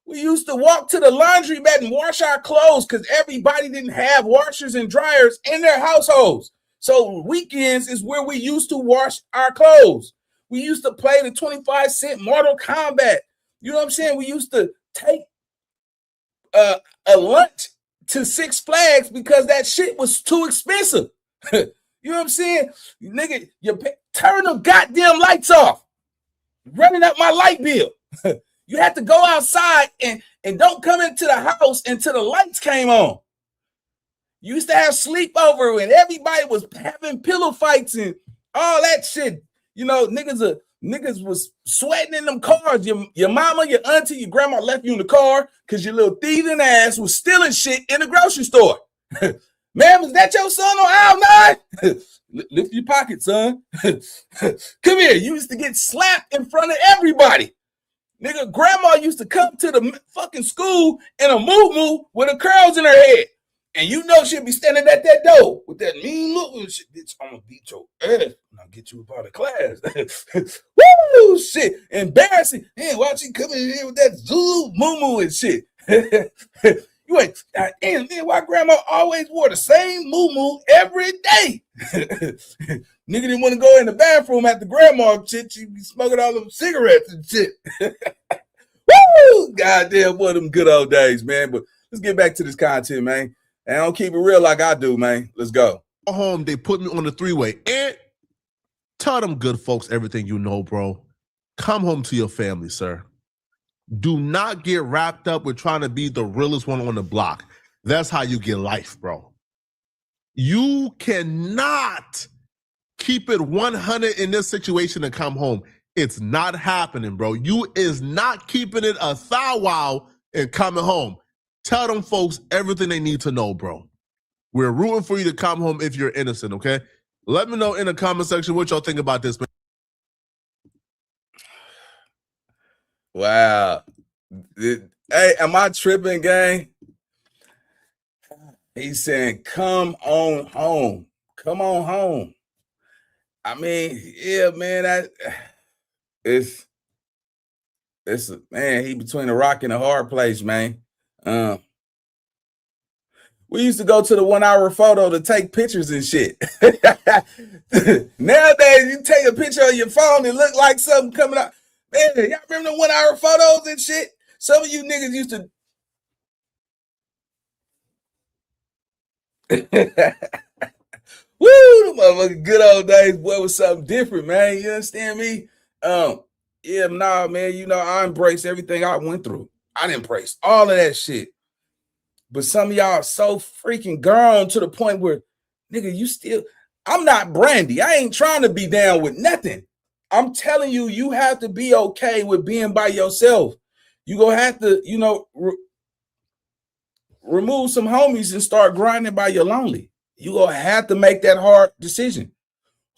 We used to walk to the laundromat and wash our clothes because everybody didn't have washers and dryers in their households. So weekends is where we used to wash our clothes. We used to play the 25-cent Mortal Kombat. You know what I'm saying? We used to take a lunch to Six Flags because that shit was too expensive. You know what I'm saying? Nigga, turn them goddamn lights off. Running up my light bill. You had to go outside and don't come into the house until the lights came on. You used to have sleepover and everybody was having pillow fights and all that shit. You know, niggas was sweating in them cars. Your mama, your auntie, your grandma left you in the car because your little thieving ass was stealing shit in the grocery store. Man, was that your son on aisle 9? Lift your pocket, son. Come here. You used to get slapped in front of everybody. Nigga, grandma used to come to the fucking school in a moo-moo with her curls in her head. And you know she'd be standing at that door with that mean look and shit. Bitch, I'm gonna beat your ass. I'll get you up out of class. Woo, shit. Embarrassing. Man, why she coming in here with that Zulu moo-moo and shit? You ain't, damn, man, why grandma always wore the same moo-moo every day? Nigga didn't want to go in the bathroom after grandma and shit. She be smoking all them cigarettes and shit. Woo! Goddamn, one of them good old days, man. But let's get back to this content, man. And I don't keep it real like I do, man. Let's go. Home, they put me on the three-way. And tell them good folks everything you know, bro. Come home to your family, sir. Do not get wrapped up with trying to be the realest one on the block. That's how you get life, bro. You cannot keep it 100 in this situation and come home. It's not happening, bro. You is not keeping it a thou wow and coming home. Tell them folks everything they need to know, bro. We're rooting for you to come home if you're innocent, okay? Let me know in the comment section what y'all think about this, man. Wow. Hey, am I tripping, gang? He's saying, come on home. Come on home. I mean, yeah, man, it's man, he between a rock and a hard place, man. We used to go to the 1 hour photo to take pictures and shit. Nowadays, you take a picture on your phone and look like something coming out. Man, y'all remember the 1 hour photos and shit? Some of you niggas used to. Woo, the motherfucking good old days, boy, was something different, man. You understand me? Yeah, nah, man, you know, I embrace everything I went through. I embrace all of that shit. But some of y'all are so freaking grown to the point where, nigga, you still, I'm not Brandy. I ain't trying to be down with nothing. I'm telling you, you have to be okay with being by yourself. You gonna have to, you know, remove some homies and start grinding by your lonely. You gonna have to make that hard decision.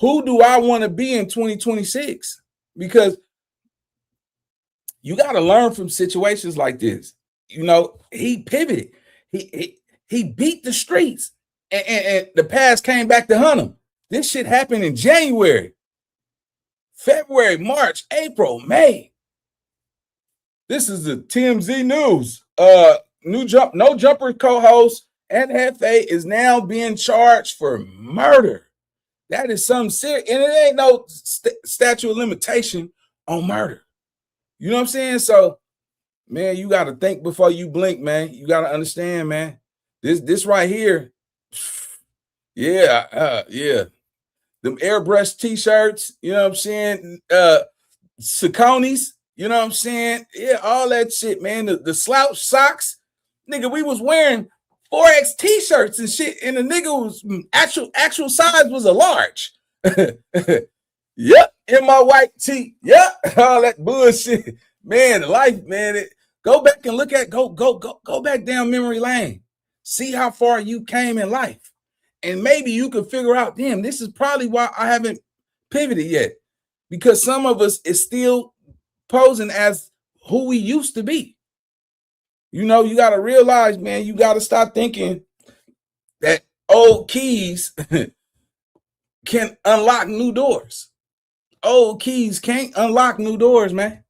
Who do I want to be in 2026? Because you got to learn from situations like this. You know, he pivoted. He beat the streets, and the past came back to hunt him. This shit happened in January, February, March, April, May. This is the TMZ News. No Jumper co-host Ant Jefe is now being charged for murder. That is something serious, and it ain't no statute of limitation on murder. You know what I'm saying? So, man, you got to think before you blink, man. You got to understand, man. This right here, yeah. Them airbrush t-shirts, you know what I'm saying? Saucony's, you know what I'm saying? Yeah, all that shit, man. The slouch socks, nigga. We was wearing 4X t-shirts and shit, and the nigga was actual size was a large. Yep, in my white tee. Yep, all that bullshit, man. Life, man. Go back and look at go back down memory lane. See how far you came in life, and maybe you could figure out. Damn, this is probably why I haven't pivoted yet, because some of us is still posing as who we used to be. You know, you got to realize, man. You got to stop thinking that old keys can unlock new doors. Old keys can't unlock new doors, man.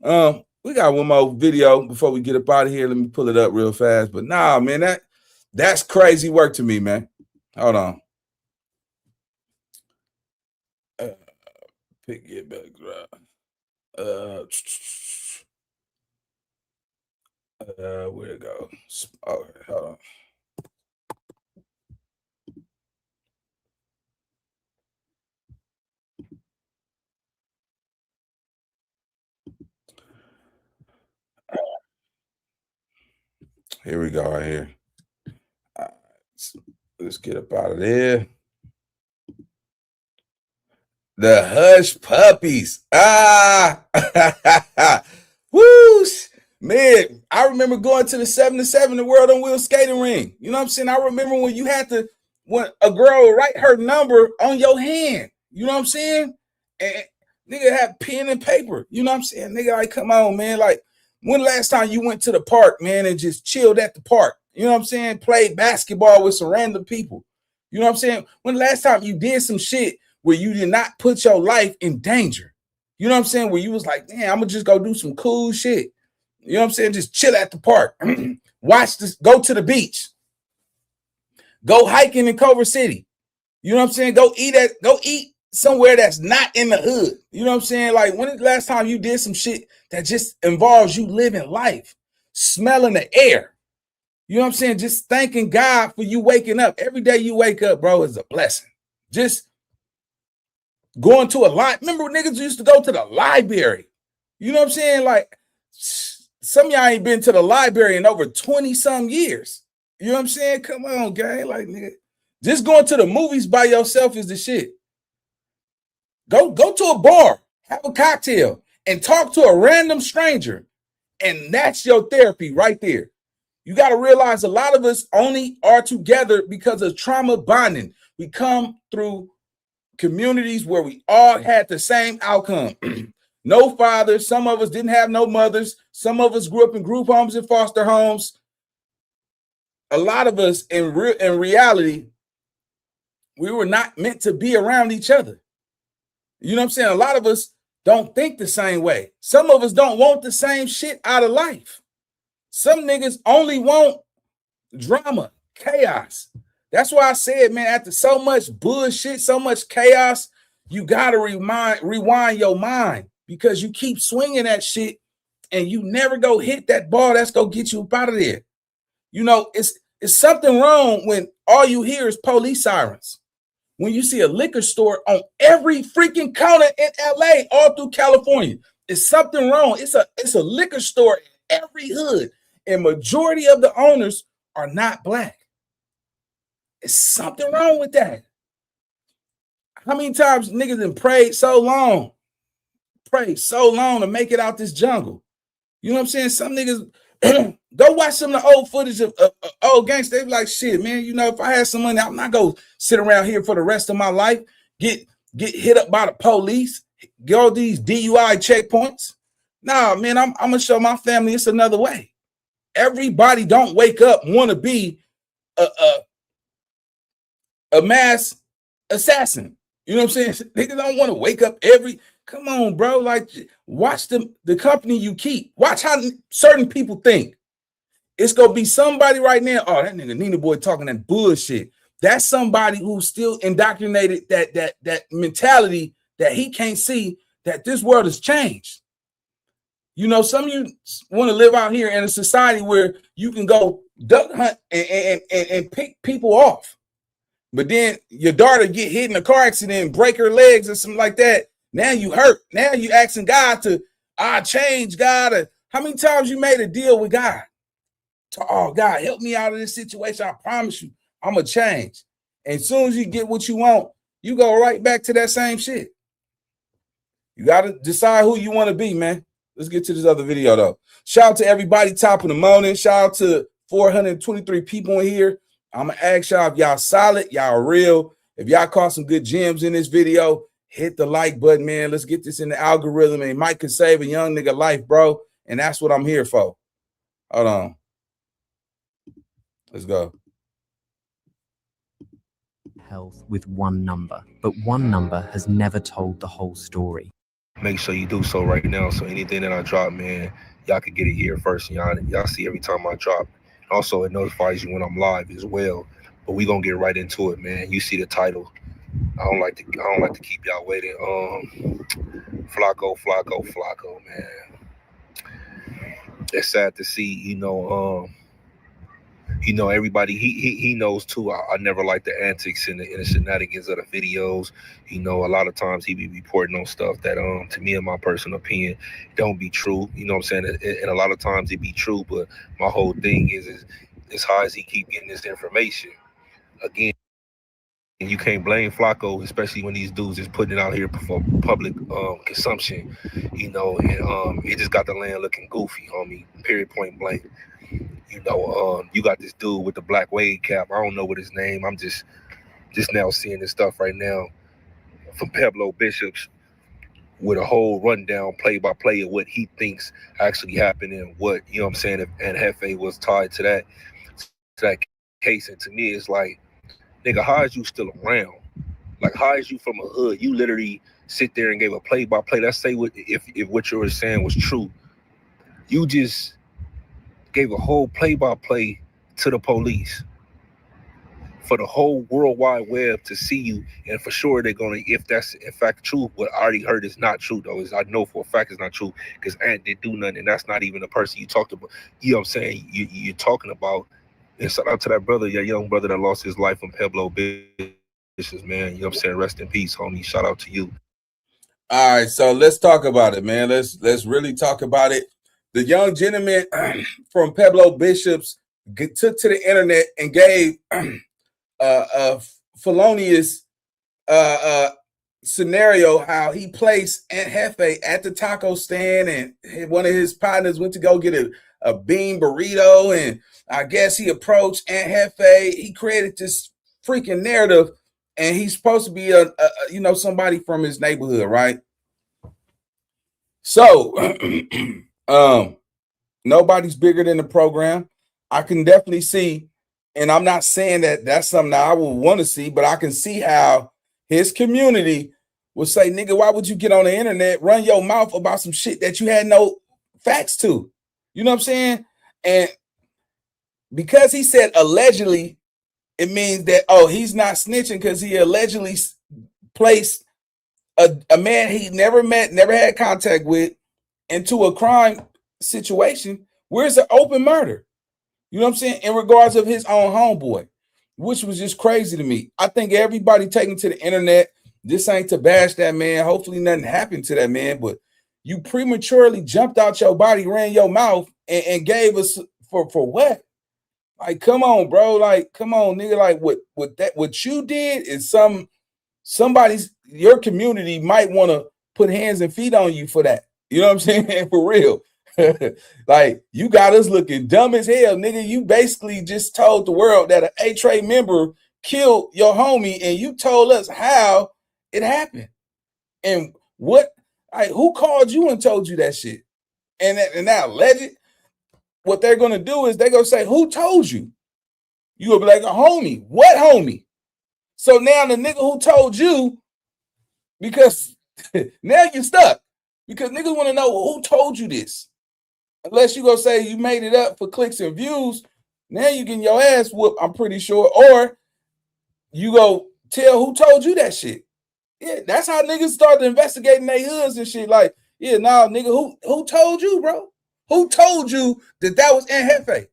We got one more video before we get up out of here. Let me pull it up real fast. But nah, man, that's crazy work to me, man. Hold on. Pick it back. Where'd it go? Oh, hold on. Here we go right here. Let's get up out of there. The Hush Puppies. Whoosh. Man, I remember going to the 7-7, the World on Wheels skating ring. You know what I'm saying? I remember when you had to, when a girl would write her number on your hand. You know what I'm saying? And nigga had pen and paper. You know what I'm saying? Nigga, like, come on, man. Like, when the last time you went to the park, man, and just chilled at the park? You know what I'm saying? Played basketball with some random people. You know what I'm saying? When the last time you did some shit where you did not put your life in danger? You know what I'm saying? Where you was like, damn, I'm gonna just go do some cool shit. You know what I'm saying? Just chill at the park. Watch this, go to the beach. Go hiking in Culver City. You know what I'm saying? Go eat somewhere that's not in the hood. You know what I'm saying? Like, when is the last time you did some shit that just involves you living life, smelling the air? You know what I'm saying? Just thanking God for you waking up. Every day you wake up, bro, is a blessing. Just going to a lot. Remember when niggas used to go to the library? You know what I'm saying? Like, some of y'all ain't been to the library in over 20-some years. You know what I'm saying? Come on, gang. Like, nigga, just going to the movies by yourself is the shit. Go to a bar, have a cocktail, and talk to a random stranger. And that's your therapy right there. You got to realize a lot of us only are together because of trauma bonding. We come through communities where we all had the same outcome. No fathers. Some of us didn't have no mothers. Some of us grew up in group homes and foster homes. A lot of us, in reality, we were not meant to be around each other. You know what I'm saying? A lot of us don't think the same way. Some of us don't want the same shit out of life. Some niggas only want drama, chaos. That's why I said, man, after so much bullshit, so much chaos, you got to rewind your mind, because you keep swinging that shit and you never go hit that ball that's going to get you up out of there. You know, it's something wrong when all you hear is police sirens. When you see a liquor store on every freaking corner in LA, all through California, it's something wrong. It's a liquor store in every hood, and majority of the owners are not black. It's something wrong with that. How many times niggas have prayed so long to make it out this jungle? You know what I'm saying? Some niggas go watch some of the old footage of old gangsters. They be like, shit, man, you know, if I had some money, I'm not gonna sit around here for the rest of my life, get hit up by the police, go these DUI checkpoints. Nah, man, I'm gonna show my family it's another way. Everybody don't wake up want to be a mass assassin. You know what I'm saying? Niggas don't want to wake up come on, bro. Like, watch the company you keep. Watch how certain people think. It's gonna be somebody right now. Oh, that nigga Nina boy talking that bullshit. That's somebody who's still indoctrinated that mentality that he can't see that this world has changed. You know, some of you want to live out here in a society where you can go duck hunt and pick people off. But then your daughter get hit in a car accident and break her legs or something like that. Now you hurt. Now you asking God to change God. How many times you made a deal with God? Oh, God, help me out of this situation. I promise you, I'm going to change. And as soon as you get what you want, you go right back to that same shit. You got to decide who you want to be, man. Let's get to this other video, though. Shout out to everybody, top of the morning. Shout out to 423 people in here. I'm going to ask y'all if y'all solid, y'all real. If y'all caught some good gems in this video, hit the like button, man. Let's get this in the algorithm. And it might could save a young nigga life, bro. And that's what I'm here for. Hold on. Let's go. Health with one number, but one number has never told the whole story. Make sure you do so right now, so anything that I drop, man, y'all can get it here first. Y'all see every time I drop. Also, it notifies you when I'm live as well. But we gonna get right into it, man. You see the title. I don't like to keep y'all waiting. Flacco, man. It's sad to see, you know, everybody he knows too. I never like the antics and the shenanigans of the videos. You know, a lot of times he be reporting on stuff that to me, in my personal opinion, don't be true. You know what I'm saying? And a lot of times it be true, but my whole thing is how does he keep getting this information? Again, and you can't blame Flacco, especially when these dudes is putting it out here for public consumption. You know, and it just got the land looking goofy, homie. Period, point blank. You know, you got this dude with the black wave cap. I don't know what his name. I'm just now seeing this stuff right now from Pablo Bishops with a whole rundown, play by play of what he thinks actually happened and what, you know what I'm saying, if Ant Jefe was tied to that case. And to me, it's like, nigga, how is you still around? Like, how is you from a hood? You literally sit there and gave a play by play. Let's say if what you were saying was true, you just gave a whole play-by-play to the police for the whole World Wide Web to see you, and for sure they're gonna, if that's in fact true. What I already heard is not true though. Is I know for a fact it's not true because Ant didn't do nothing, and that's not even the person you talked about. You know what I'm saying? You're talking about. And shout out to that brother, your young brother that lost his life from Pablo Bishops, man. You know what I'm saying? Rest in peace, homie. Shout out to you. All right, so let's talk about it, man. Let's really talk about it. The young gentleman from Pablo Bishops took to the internet and gave a felonious scenario how he placed Ant Jefe at the taco stand, and one of his partners went to go get a bean burrito, and I guess he approached Ant Jefe. He created this freaking narrative, and he's supposed to be a somebody from his neighborhood, right? So nobody's bigger than the program. I can definitely see, and I'm not saying that that's something that I would want to see, but I can see how his community would say, nigga, why would you get on the internet, run your mouth about some shit that you had no facts to? You know what I'm saying? And because he said allegedly, it means that, oh, he's not snitching because he allegedly placed a man he never met, never had contact with into a crime situation where it's an open murder. You know what I'm saying? In regards of his own homeboy, which was just crazy to me. I think everybody taking to the internet, this ain't to bash that man. Hopefully nothing happened to that man, but you prematurely jumped out your body, ran your mouth, and gave us for what? Like, come on, bro. Like, come on, nigga. Like, what you did is your community might want to put hands and feet on you for that. You know what I'm saying? For real. Like, you got us looking dumb as hell, nigga. You basically just told the world that an A-Tray member killed your homie, and you told us how it happened. And who called you and told you that shit? And now, alleged, what they're gonna do is they're gonna say, who told you? You will be like, a homie. What homie? So now the nigga who told you, because now you're stuck. Because niggas want to know, well, who told you this? Unless you gonna say you made it up for clicks and views, now you getting your ass whooped, I'm pretty sure. Or you go tell who told you that shit. Yeah, that's how niggas started investigating their hoods and shit. Like, yeah, nah, nigga, who told you, bro? Who told you that was Ant Jefe?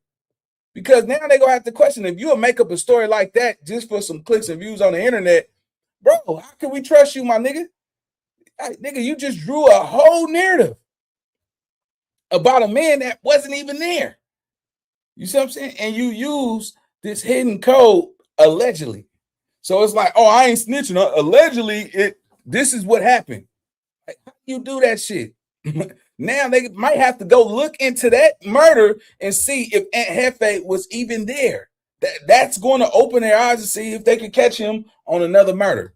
Because now they gonna have to question, if you'll make up a story like that just for some clicks and views on the internet, bro, how can we trust you, my nigga? Hey, nigga, you just drew a whole narrative about a man that wasn't even there. You see what I'm saying? And you use this hidden code allegedly. So it's like, oh, I ain't snitching. Allegedly, this is what happened. Like, how do you do that shit? Now they might have to go look into that murder and see if Ant Jefe was even there. That's going to open their eyes to see if they can catch him on another murder.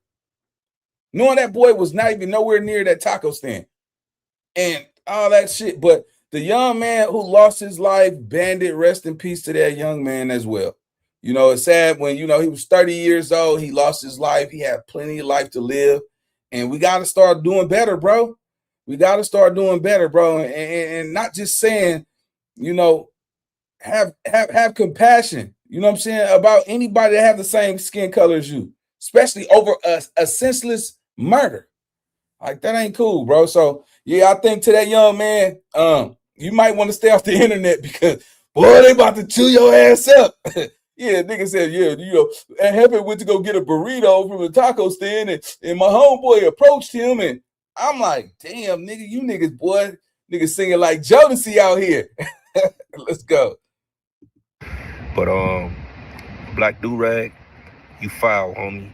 Knowing that boy was not even nowhere near that taco stand and all that shit. But the young man who lost his life, Bandit, rest in peace to that young man as well. You know, it's sad when, he was 30 years old, he lost his life. He had plenty of life to live. And we got to start doing better, bro. We got to start doing better, bro. And not just saying, have compassion, you know what I'm saying, about anybody that have the same skin color as you, especially over a senseless murder. Like, that ain't cool, bro. So, yeah, I think to that young man, you might want to stay off the internet because, boy, they about to chew your ass up. Yeah, nigga said, yeah, Ant Jefe went to go get a burrito from the taco stand, and my homeboy approached him, and I'm like, damn, nigga, you niggas, boy, niggas singing like Jodeci out here. Let's go. But Black Durag, you foul, homie.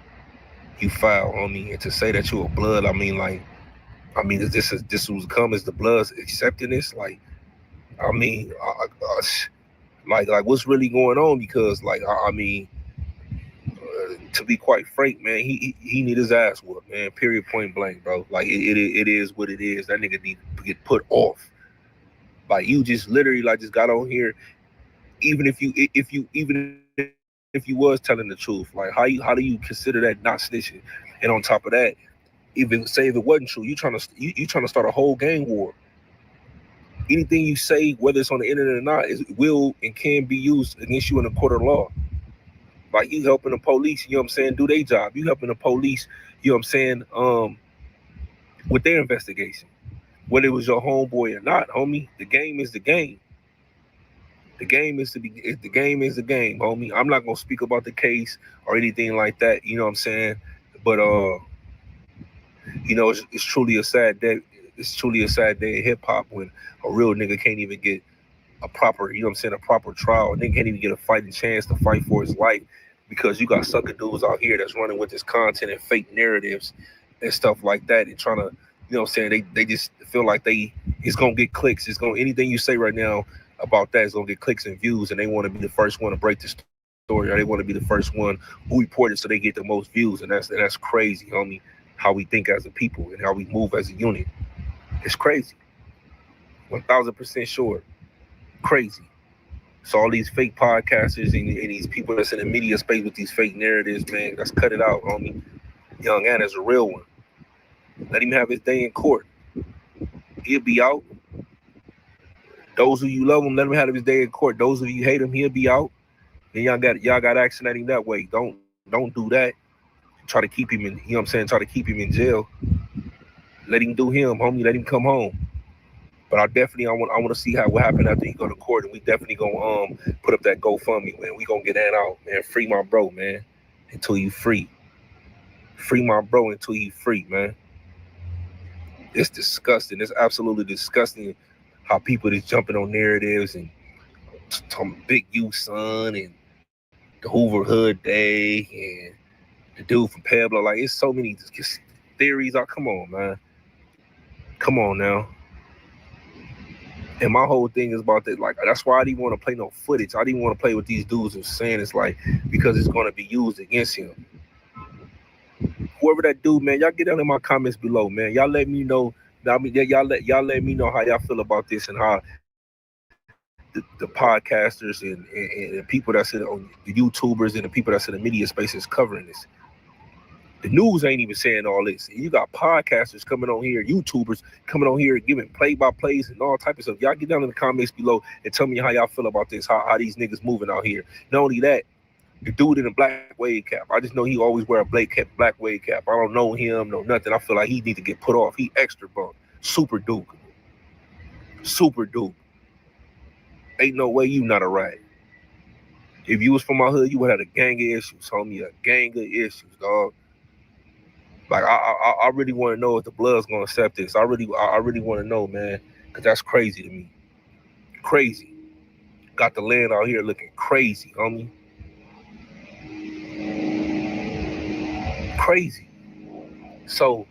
You foul, homie. And to say that you a blood, I mean, this was come as the Bloods accepting this, like, I mean, like what's really going on? Because like, to be quite frank, man, he need his ass whooped, man. Period, point blank, bro. Like it is what it is. That nigga need to get put off. Like you just literally like just got on here. Even if you was telling the truth, like how do you consider that not snitching? And on top of that, even say if it wasn't true, you trying to start a whole gang war. Anything you say, whether it's on the internet or not, will and can be used against you in a court of law. Like you helping the police, you know what I'm saying, do their job. You helping the police, you know what I'm saying, with their investigation. Whether it was your homeboy or not, homie, the game is the game. The game is the game, homie. I'm not gonna speak about the case or anything like that, you know what I'm saying? But it's truly a sad day. It's truly a sad day in hip hop when a real nigga can't even get a proper, you know what I'm saying, a proper trial. A nigga can't even get a fighting chance to fight for his life because you got sucker dudes out here that's running with this content and fake narratives and stuff like that and trying to, you know what I'm saying, they just feel like it's gonna get clicks. It's gonna, anything you say right now about that is gonna get clicks and views, and they want to be the first one to break the story, or they want to be the first one who report it so they get the most views, and that's crazy, homie. How we think as a people and how we move as a unit. It's crazy. 1000% sure. Crazy. So all these fake podcasters and these people that's in the media space with these fake narratives, man, let's cut it out, homie. Young Ant is a real one. Let him have his day in court. He'll be out. Those of you love him, let him have his day in court. Those of you hate him, he'll be out. And y'all got action at him that way. Don't do that. Try to keep him in, you know what I'm saying? Try to keep him in jail. Let him do him, homie. Let him come home. But I want to see what happened after he go to court, and we definitely gonna put up that GoFundMe, man. We gonna get that out, man. Free my bro, man, until you free. Free my bro until you free, man. It's disgusting. It's absolutely disgusting how people is jumping on narratives and talking Big U son and the Hoover Hood Day and the dude from Pueblo. Like, it's so many theories. Come on, man. Come on now. And my whole thing is about that. Like, that's why I didn't want to play no footage. I didn't want to play what these dudes are saying. It's like, because it's going to be used against him. Whoever that dude, man, y'all get down in my comments below, man. Y'all let me know. I mean, y'all let me know how y'all feel about this and how the podcasters and the people that's on the YouTubers and the people that's in the media spaces covering this. The news ain't even saying all this. You got podcasters coming on here, YouTubers coming on here, giving play-by-plays and all type of stuff. Y'all get down in the comments below and tell me how y'all feel about this, how these niggas moving out here. Not only that, the dude in the black wave cap. I just know he always wear a black wave cap. I don't know him, no nothing. I feel like he need to get put off. He extra bump. Super duke. Super duke. Ain't no way you not a rat. If you was from my hood, you would have a gang of issues, homie. A gang of issues, dog. Like, I really want to know if the Blood's gonna accept this. I really want to know, man, because that's crazy to me. Crazy. Got the land out here looking crazy, homie. Crazy. So,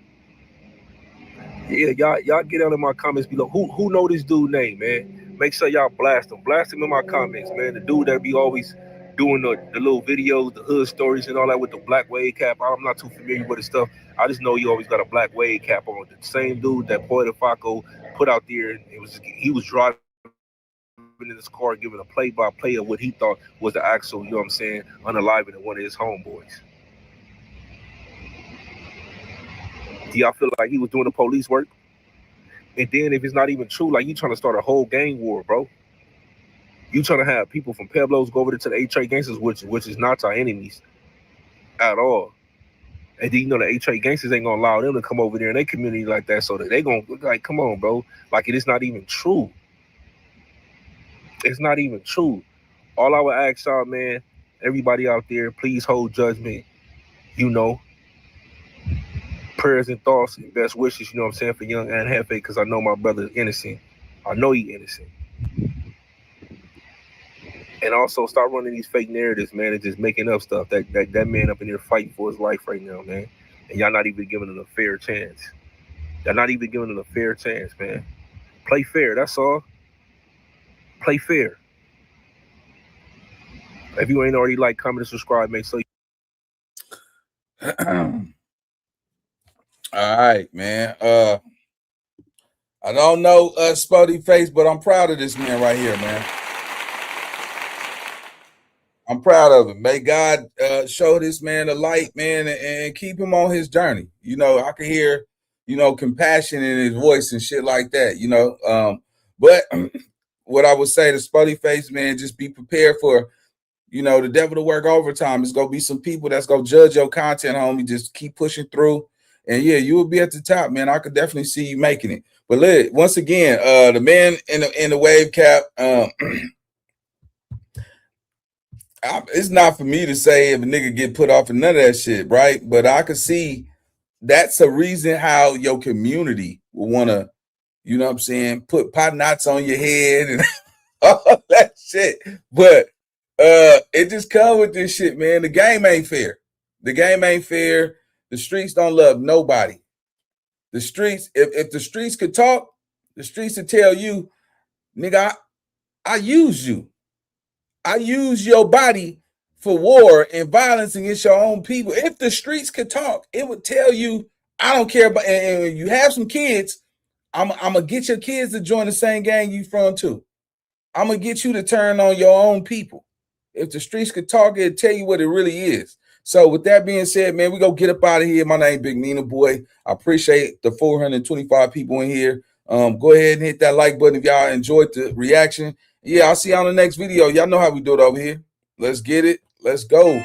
yeah, y'all get out in my comments below. Who know this dude name, man? Make sure y'all blast him. Blast him in my comments, man. The dude that be always doing the little videos, the hood stories and all that with the black wave cap. I'm not too familiar with his stuff. I just know he always got a black wave cap on. The same dude that Boy DeFaco put out there, and he was driving in his car giving a play-by-play of what he thought was the actual, you know what I'm saying, unaliving one of his homeboys. Do y'all feel like he was doing the police work? And then if it's not even true, like, you trying to start a whole gang war, bro. You trying to have people from Pueblos go over to the H.A. gangsters, which is not our enemies at all. And then, you know, the H.A. gangsters ain't gonna allow them to come over there in their community like that, so that they gonna, like, come on, bro. Like, it is not even true. It's not even true. All I would ask y'all, man, everybody out there, please hold judgment. You know, prayers and thoughts and best wishes, you know what I'm saying, for young Ant Jefe, because I know my brother is innocent. I know he innocent. And also stop running these fake narratives, man, and just making up stuff. That man up in there fighting for his life right now, man. And y'all not even giving him a fair chance. Y'all not even giving him a fair chance, man. Play fair, that's all. Play fair. If you ain't already like, comment, and subscribe, make sure All right, man. I don't know Spotty Face, but I'm proud of this man right here, man. I'm proud of him. May God show this man the light, man, and keep him on his journey. You know, I can hear, you know, compassion in his voice and shit like that, you know. But what I would say to Spotty Face, man, just be prepared for, you know, the devil to work overtime. There's going to be some people that's going to judge your content, homie. Just keep pushing through. And, yeah, you will be at the top, man. I could definitely see you making it. But, look, once again, the man in the wave cap, it's not for me to say if a nigga get put off of none of that shit, right? But I could see that's a reason how your community will want to, you know what I'm saying, put pot knots on your head and all that shit. But it just comes with this shit, man. The game ain't fair. The game ain't fair. The streets don't love nobody. The streets, if the streets could talk, the streets would tell you, nigga, I use you. I use your body for war and violence against your own people. If the streets could talk, it would tell you, I don't care about, and you have some kids, I'm going to get your kids to join the same gang you from too. I'm going to get you to turn on your own people. If the streets could talk, it'd tell you what it really is. So with that being said, man, we go get up out of here. My name Big Nina Boy. I appreciate the 425 people in here. Go ahead and hit that like button if y'all enjoyed the reaction. Yeah, I'll see you on the next video. Y'all know how we do it over here. Let's get it. Let's go.